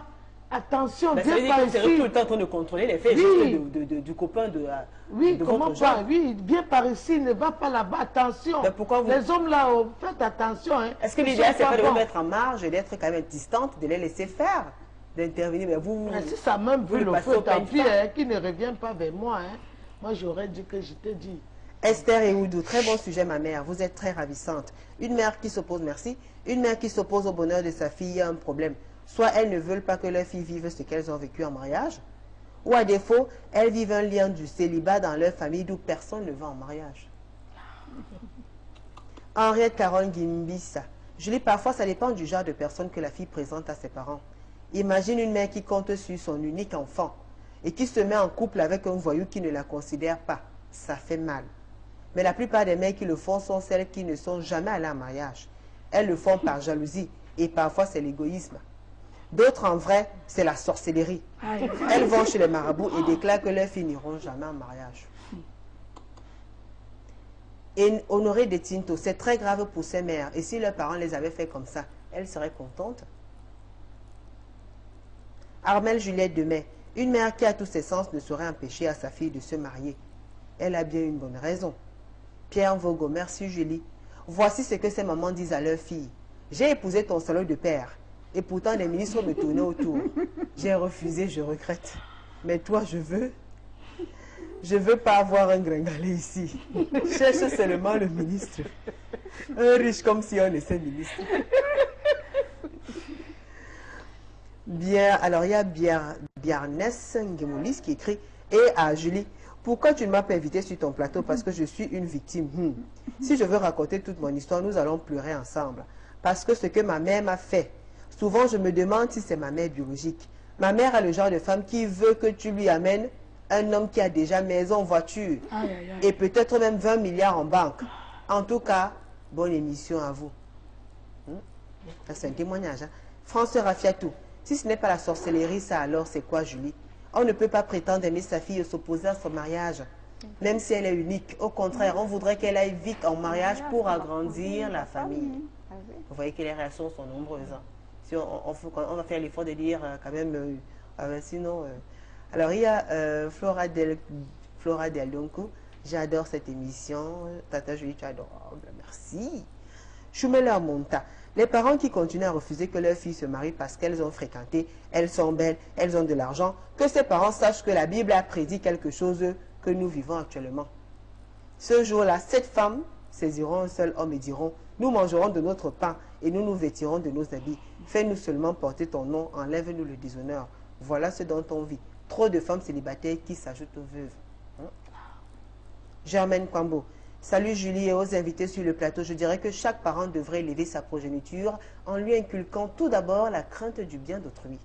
Attention, Ben, ça veut viens dire par que vous serez ici. tout le temps en train de contrôler les faits Oui. juste du copain de Oui, de comment votre pas? genre. Oui, viens par ici, ne va pas là-bas. Attention. Ben, pourquoi vous... Les hommes là, oh, faites attention. Hein. Est-ce que Ils l'idéal, sont c'est pas de vous bons. mettre en marge et d'être quand même distante, de les laisser faire, d'intervenir? Mais vous... Mais si ça même vous vu le le passez feu, au tant peigne pis, fin. hein, qui ne revient pas vers moi. Hein. Moi, j'aurais dit que je t'ai dit. Esther et Oudou, très bon sujet, ma mère. Vous êtes très ravissante. Une mère qui s'oppose, merci. Une mère qui s'oppose au bonheur de sa fille a un problème. Soit elles ne veulent pas que leur fille vive ce qu'elles ont vécu en mariage, ou à défaut, elles vivent un lien du célibat dans leur famille d'où personne ne va en mariage. Henriette Caron Gimbissa. Je dis parfois, ça dépend du genre de personne que la fille présente à ses parents. Imagine une mère qui compte sur son unique enfant et qui se met en couple avec un voyou qui ne la considère pas. Ça fait mal. Mais la plupart des mères qui le font sont celles qui ne sont jamais allées en mariage. Elles le font par jalousie et parfois c'est l'égoïsme. D'autres, en vrai, c'est la sorcellerie. Elles vont chez les marabouts et déclarent que leurs filles n'iront jamais en mariage. Et Honoré de Tinto, c'est très grave pour ces mères. Et si leurs parents les avaient fait comme ça, elles seraient contentes. Armelle Juliette Demey, une mère qui a tous ses sens ne saurait empêcher à sa fille de se marier. Elle a bien une bonne raison. Pierre Vogo, merci Julie. Voici ce que ces mamans disent à leurs filles. J'ai épousé ton salaud de père. Et pourtant les ministres me tournaient autour. J'ai refusé, je regrette. Mais toi, je veux pas avoir un gringalet ici. Cherche seulement le ministre. Un riche comme si on était ministre. Bien, alors il y a Biarnès Ngemoulis qui écrit « Et à Julie, pourquoi tu ne m'as pas invité sur ton plateau? Parce que je suis une victime. Si je veux raconter toute mon histoire, nous allons pleurer ensemble. Parce que ce que ma mère m'a fait, souvent je me demande si c'est ma mère biologique. Ma mère est le genre de femme qui veut que tu lui amènes un homme qui a déjà maison, voiture et peut-être même 20 milliards en banque. En tout cas, bonne émission à vous. C'est un témoignage. Hein? François Rafiatou, si ce n'est pas la sorcellerie, ça alors c'est quoi Julie? On ne peut pas prétendre aimer sa fille et s'opposer à son mariage, même si elle est unique. Au contraire, on voudrait qu'elle aille vite en mariage pour agrandir la famille. Vous voyez que les réactions sont nombreuses. Hein? Si on va faire l'effort de dire quand même, sinon... Alors, il y a Flora Del Donco. J'adore cette émission. Tata Julie, tu es adorable. Merci. Choumela Monta. Les parents qui continuent à refuser que leurs filles se marient parce qu'elles ont fréquenté, elles sont belles, elles ont de l'argent, que ces parents sachent que la Bible a prédit quelque chose que nous vivons actuellement. Ce jour-là, 7 femmes saisiront un seul homme et diront, nous mangerons de notre pain et nous nous vêtirons de nos habits. Fais-nous seulement porter ton nom, enlève-nous le déshonneur. Voilà ce dont on vit. Trop de femmes célibataires qui s'ajoutent aux veuves. Germaine Kwambo. Salut Julie et aux invités sur le plateau. Je dirais que chaque parent devrait élever sa progéniture en lui inculquant tout d'abord la crainte du bien d'autrui.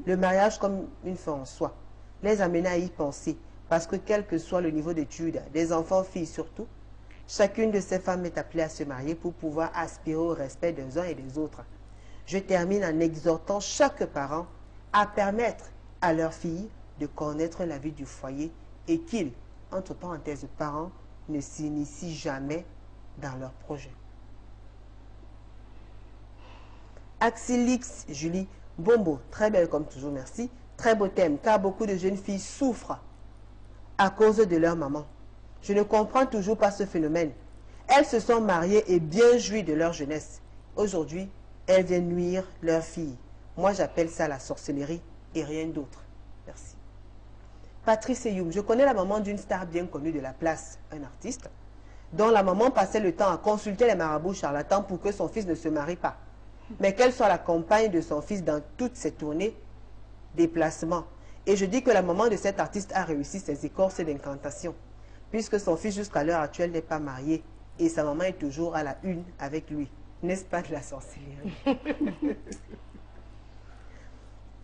Le mariage comme une fin en soi. Les amener à y penser. Parce que quel que soit le niveau d'études, des enfants, filles surtout, chacune de ces femmes est appelée à se marier pour pouvoir aspirer au respect des uns et des autres. Je termine en exhortant chaque parent à permettre à leurs filles de connaître la vie du foyer et qu'ils, entre parenthèses parents, ne s'initient jamais dans leurs projets. Axilix Julie, Bombo, très belle comme toujours, merci. Très beau thème, car beaucoup de jeunes filles souffrent à cause de leur maman. Je ne comprends toujours pas ce phénomène. Elles se sont mariées et bien jouies de leur jeunesse. Aujourd'hui, elles viennent nuire leurs filles. Moi, j'appelle ça la sorcellerie et rien d'autre. Merci. Patrice Youm, je connais la maman d'une star bien connue de la place, un artiste, dont la maman passait le temps à consulter les marabouts charlatans pour que son fils ne se marie pas. Mais qu'elle soit la compagne de son fils dans toutes ses tournées, déplacements. Et je dis que la maman de cet artiste a réussi ses écorces d'incantation, puisque son fils jusqu'à l'heure actuelle n'est pas marié et sa maman est toujours à la une avec lui. N'est-ce pas de la sorcellerie?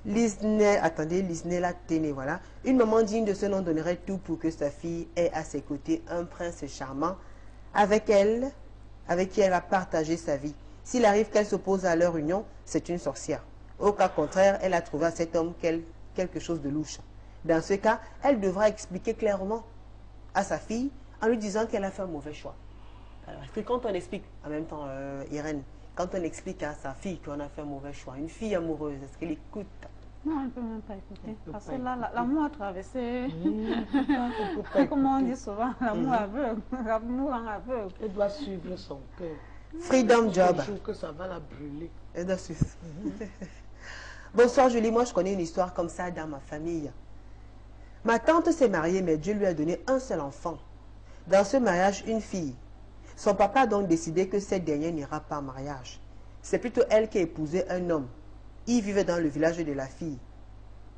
Lisnella Téné, voilà. Une maman digne de ce nom donnerait tout pour que sa fille ait à ses côtés un prince charmant avec qui elle a partagé sa vie. S'il arrive qu'elle s'oppose à leur union, c'est une sorcière. Au cas contraire, elle a trouvé à cet homme quelque chose de louche. Dans ce cas, elle devra expliquer clairement à sa fille en lui disant qu'elle a fait un mauvais chois. Alors, quand on explique en même temps, Irène, quand on explique à sa fille qu'on a fait un mauvais choix, une fille amoureuse, est-ce qu'elle écoute? Non, elle ne peut même pas écouter. Parce que là, l'amour a traversé. Pas Comment on écouter. dit souvent, l'amour aveugle. L'amour en aveugle. Elle doit suivre son cœur. Freedom job. Je trouve que ça va la brûler. Elle doit suivre. Bonsoir Julie, moi je connais une histoire comme ça dans ma famille. Ma tante s'est mariée, mais Dieu lui a donné un seul enfant. Dans ce mariage, une fille. Son papa a donc décidé que cette dernière n'ira pas en mariage. C'est plutôt elle qui a épousé un homme. Ils vivent dans le village de la fille.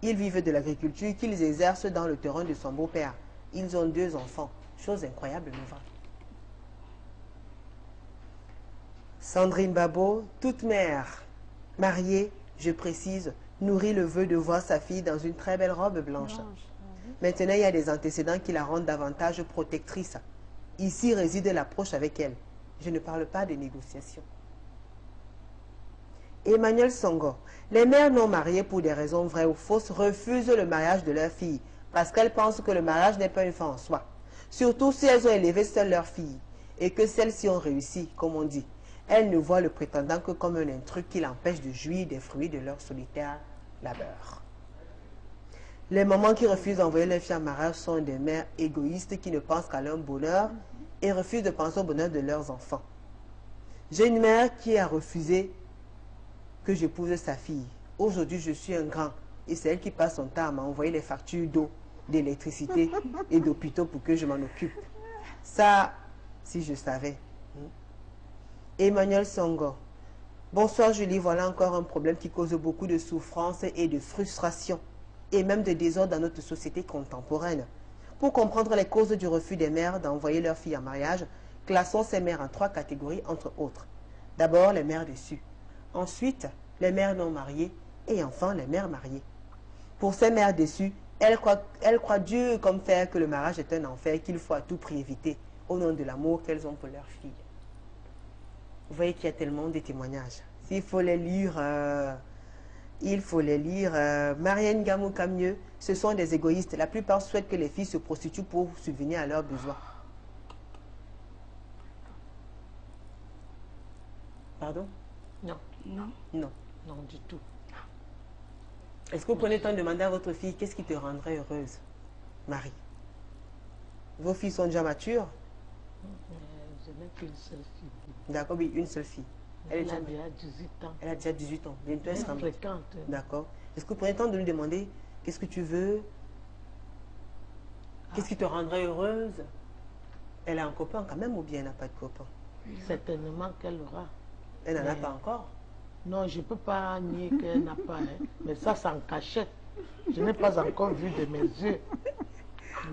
Ils vivent de l'agriculture qu'ils exercent dans le terrain de son beau-père. Ils ont 2 enfants. Chose incroyable, n'est-ce pas? Sandrine Babo, toute mère, mariée, je précise, nourrit le vœu de voir sa fille dans une très belle robe blanche. Maintenant, il y a des antécédents qui la rendent davantage protectrice. Ici réside l'approche avec elle. Je ne parle pas de négociations. Emmanuel Songo, les mères non mariées pour des raisons vraies ou fausses refusent le mariage de leur fille parce qu'elles pensent que le mariage n'est pas une fin en soi. Surtout si elles ont élevé seules leur fille et que celles-ci ont réussi, comme on dit. Elles ne voient le prétendant que comme un intrus qui l'empêche de jouir des fruits de leur solitaire labeur. Les mamans qui refusent d'envoyer leurs filles en mariage sont des mères égoïstes qui ne pensent qu'à leur bonheur et refusent de penser au bonheur de leurs enfants. J'ai une mère qui a refusé que j'épouse sa fille. Aujourd'hui, je suis un grand et c'est elle qui passe son temps à m'envoyer les factures d'eau, d'électricité et d'hôpitaux pour que je m'en occupe. Ça, si je savais. Emmanuel Songo. Bonsoir Julie, voilà encore un problème qui cause beaucoup de souffrance et de frustration et même de désordre dans notre société contemporaine. Pour comprendre les causes du refus des mères d'envoyer leurs filles en mariage, classons ces mères en 3 catégories entre autres. D'abord les mères déçues, ensuite les mères non mariées et enfin les mères mariées. Pour ces mères déçues, elles croient Dieu comme faire que le mariage est un enfer qu'il faut à tout prix éviter au nom de l'amour qu'elles ont pour leurs filles. Vous voyez qu'il y a tellement de témoignages. S'il faut les lire, il faut les lire. Marianne Gamou Camieux, ce sont des égoïstes. La plupart souhaitent que les filles se prostituent pour subvenir à leurs besoins. Pardon? Non. Non. Non. Non, du tout. Est-ce que vous prenez le temps de demander à votre fille qu'est-ce qui te rendrait heureuse, Marie? Vos filles sont déjà matures? Je n'ai qu'une seule fille. D'accord, oui, une seule fille. Elle a déjà 18 ans. Elle a déjà 18 ans. Bientôt elle sera fréquente. D'accord. Est-ce que vous prenez le temps de lui demander qu'est-ce que tu veux? Qu'est-ce qui te rendrait heureuse? Elle a un copain quand même ou bien elle n'a pas de copain? Certainement qu'elle aura. Elle n'en a pas encore? Non, je ne peux pas nier qu'elle n'a pas. Hein. Mais ça, c'est en cachette. Je n'ai pas encore vu de mes yeux.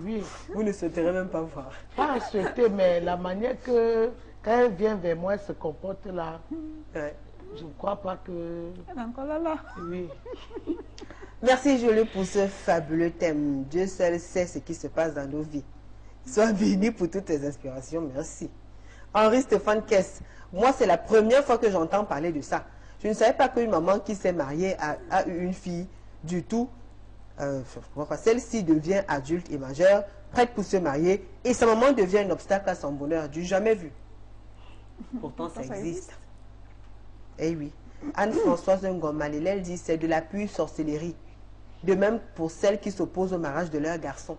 Oui. Vous ne souhaiterez même pas voir. Pas souhaiter, mais la manière que quand elle vient vers moi, elle se comporte là. Ouais. Je ne crois pas que... Elle est encore là. Oui. Merci Julie pour ce fabuleux thème. Dieu seul sait ce qui se passe dans nos vies. Sois béni pour toutes tes inspirations. Merci. Henri Stéphane Kess. Moi, c'est la première fois que j'entends parler de ça. Je ne savais pas qu'une maman qui s'est mariée a eu une fille du tout. Celle-ci devient adulte et majeure, prête pour se marier, et sa maman devient un obstacle à son bonheur. Du jamais vu. Pourtant, ça existe. Eh oui. Anne-Françoise Ngomalil, elle dit c'est de la pure sorcellerie. De même pour celles qui s'opposent au mariage de leur garçon.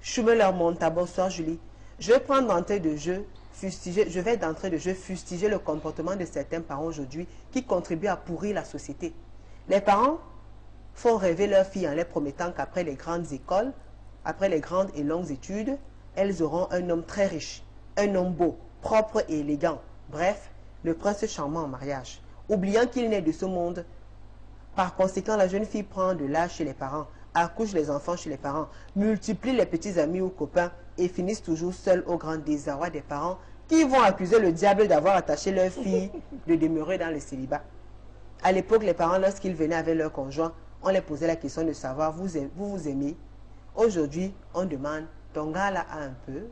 Choumeler Monta, bonsoir Julie. Je vais prendre d'entrée de jeu, fustiger le comportement de certains parents aujourd'hui qui contribuent à pourrir la société. Les parents font rêver leurs filles en les promettant qu'après les grandes écoles, après les grandes et longues études, elles auront un homme très riche, un homme beau, propre et élégant. Bref, le prince charmant en mariage, oubliant qu'il n'est de ce monde. Par conséquent, la jeune fille prend de l'âge chez les parents, accouche les enfants chez les parents, multiplie les petits amis ou copains et finissent toujours seuls au grand désarroi des parents qui vont accuser le diable d'avoir attaché leur fille de demeurer dans le célibat. À l'époque, les parents, lorsqu'ils venaient avec leur conjoint, on les posait la question de savoir vous aimez. Aujourd'hui, on demande ton gars là a un peu.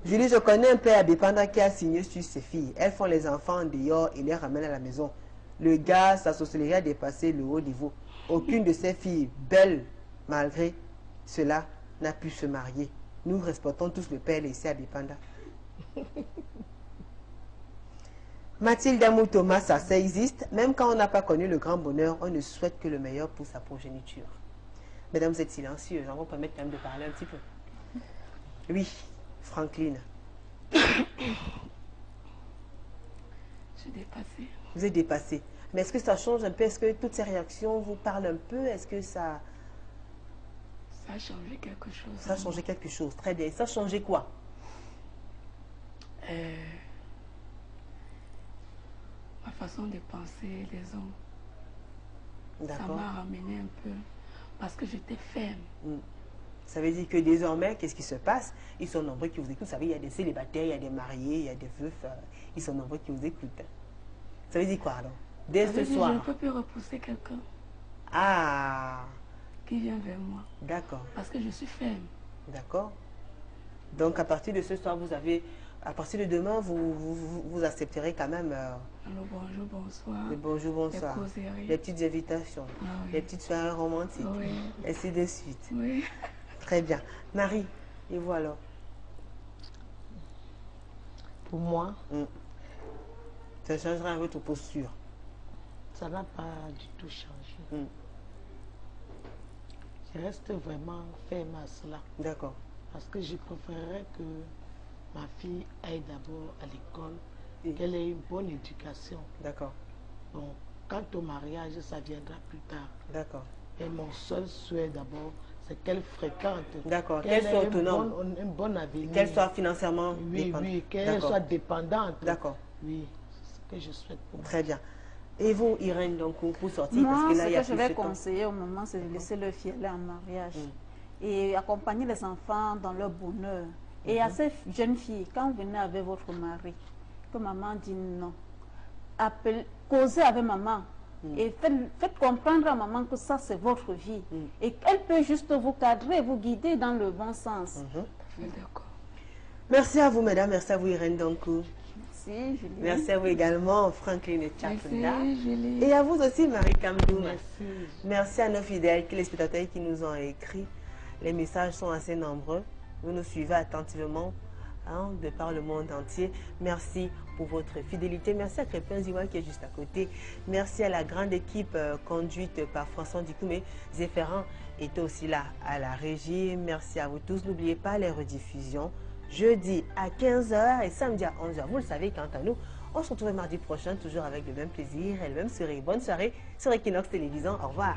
Julie, je connais un père à Bépanda qui a signé sur ses filles. Elles font les enfants en dehors et les ramènent à la maison. Le gars, sa sorcellerie a dépassé le haut niveau. Aucune de ses filles, belles malgré cela, n'a pu se marier. Nous respectons tous le père laissé à Bépanda. Mathilde Amou Thomas, ça existe. Même quand on n'a pas connu le grand bonheur, on ne souhaite que le meilleur pour sa progéniture. Mesdames, vous êtes silencieux. On va vous permettre quand même de parler un petit peu. Oui, Franklin. Je suis dépassée. Vous êtes dépassée. Mais est-ce que ça change un peu? Est-ce que toutes ces réactions vous parlent un peu? Est-ce que ça... Ça a changé quelque chose. Ça a changé quelque chose. Très bien. Ça a changé quoi? Ma façon de penser, les hommes. Ça D'accord. m'a ramené un peu. Parce que j'étais ferme. Ça veut dire que désormais, qu'est-ce qui se passe? Ils sont nombreux qui vous écoutent. Vous savez, il y a des célibataires, il y a des mariés, il y a des veufs. Ils sont nombreux qui vous écoutent. Ça veut dire quoi alors? Dès Ça ce veut dire soir. je ne peux plus repousser quelqu'un Ah, qui vient vers moi. d'accord. Parce que je suis ferme. D'accord. Donc à partir de ce soir, vous avez... À partir de demain, vous accepterez quand même Le bonjour, bonsoir. le bonjour, bonsoir. Les causeries. Les petites invitations, Ah oui. les petites soirées romantiques, Oui. ainsi de suite. Oui. Très bien. Marie, et vous alors? Pour moi, Ça changera votre posture. ça n'a pas du tout changé. Je reste vraiment ferme à cela. D'accord. Parce que je préférerais que ma fille aille d'abord à l'école, qu'elle ait une bonne éducation. D'accord. Bon, quant au mariage, ça viendra plus tard. D'accord. Et mon seul souhait d'abord, c'est qu'elle fréquente. D'accord. Qu'elle soit autonome. Un bon avenir. Qu'elle soit financièrement Oui, dépendante. oui, qu'elle D'accord. soit dépendante. D'accord. Oui, c'est ce que je souhaite pour moi. Très bien. Et vous, Irène, donc pour sortir, Moi, parce que là, ce il y a que je plus vais de temps. conseiller au moment, c'est de laisser leur fille aller en mariage et accompagner les enfants dans leur bonheur. Et à ces jeunes filles, quand vous venez avec votre mari, que maman dit non, causez avec maman et faites comprendre à maman que ça, c'est votre vie et qu'elle peut juste vous cadrer, vous guider dans le bon sens. D'accord. Merci à vous, mesdames. Merci à vous, Irène Dankou. Merci, Julie. Merci à vous également, Franklin et Chapunda. Merci, Julie. Et à vous aussi, Marie Kamdou. Merci. Merci à nos fidèles téléspectateurs qui nous ont écrit. Les messages sont assez nombreux. Vous nous suivez attentivement de par le monde entier. Merci pour votre fidélité. Merci à Crépin Ziwa qui est juste à côté. Merci à la grande équipe conduite par François Dikoumé. Zéphérin était aussi là à la régie. Merci à vous tous. N'oubliez pas les rediffusions. Jeudi à 15h et samedi à 11h. Vous le savez, quant à nous, on se retrouve mardi prochain, toujours avec le même plaisir et le même sourire. Bonne soirée sur Equinox Télévision. Au revoir.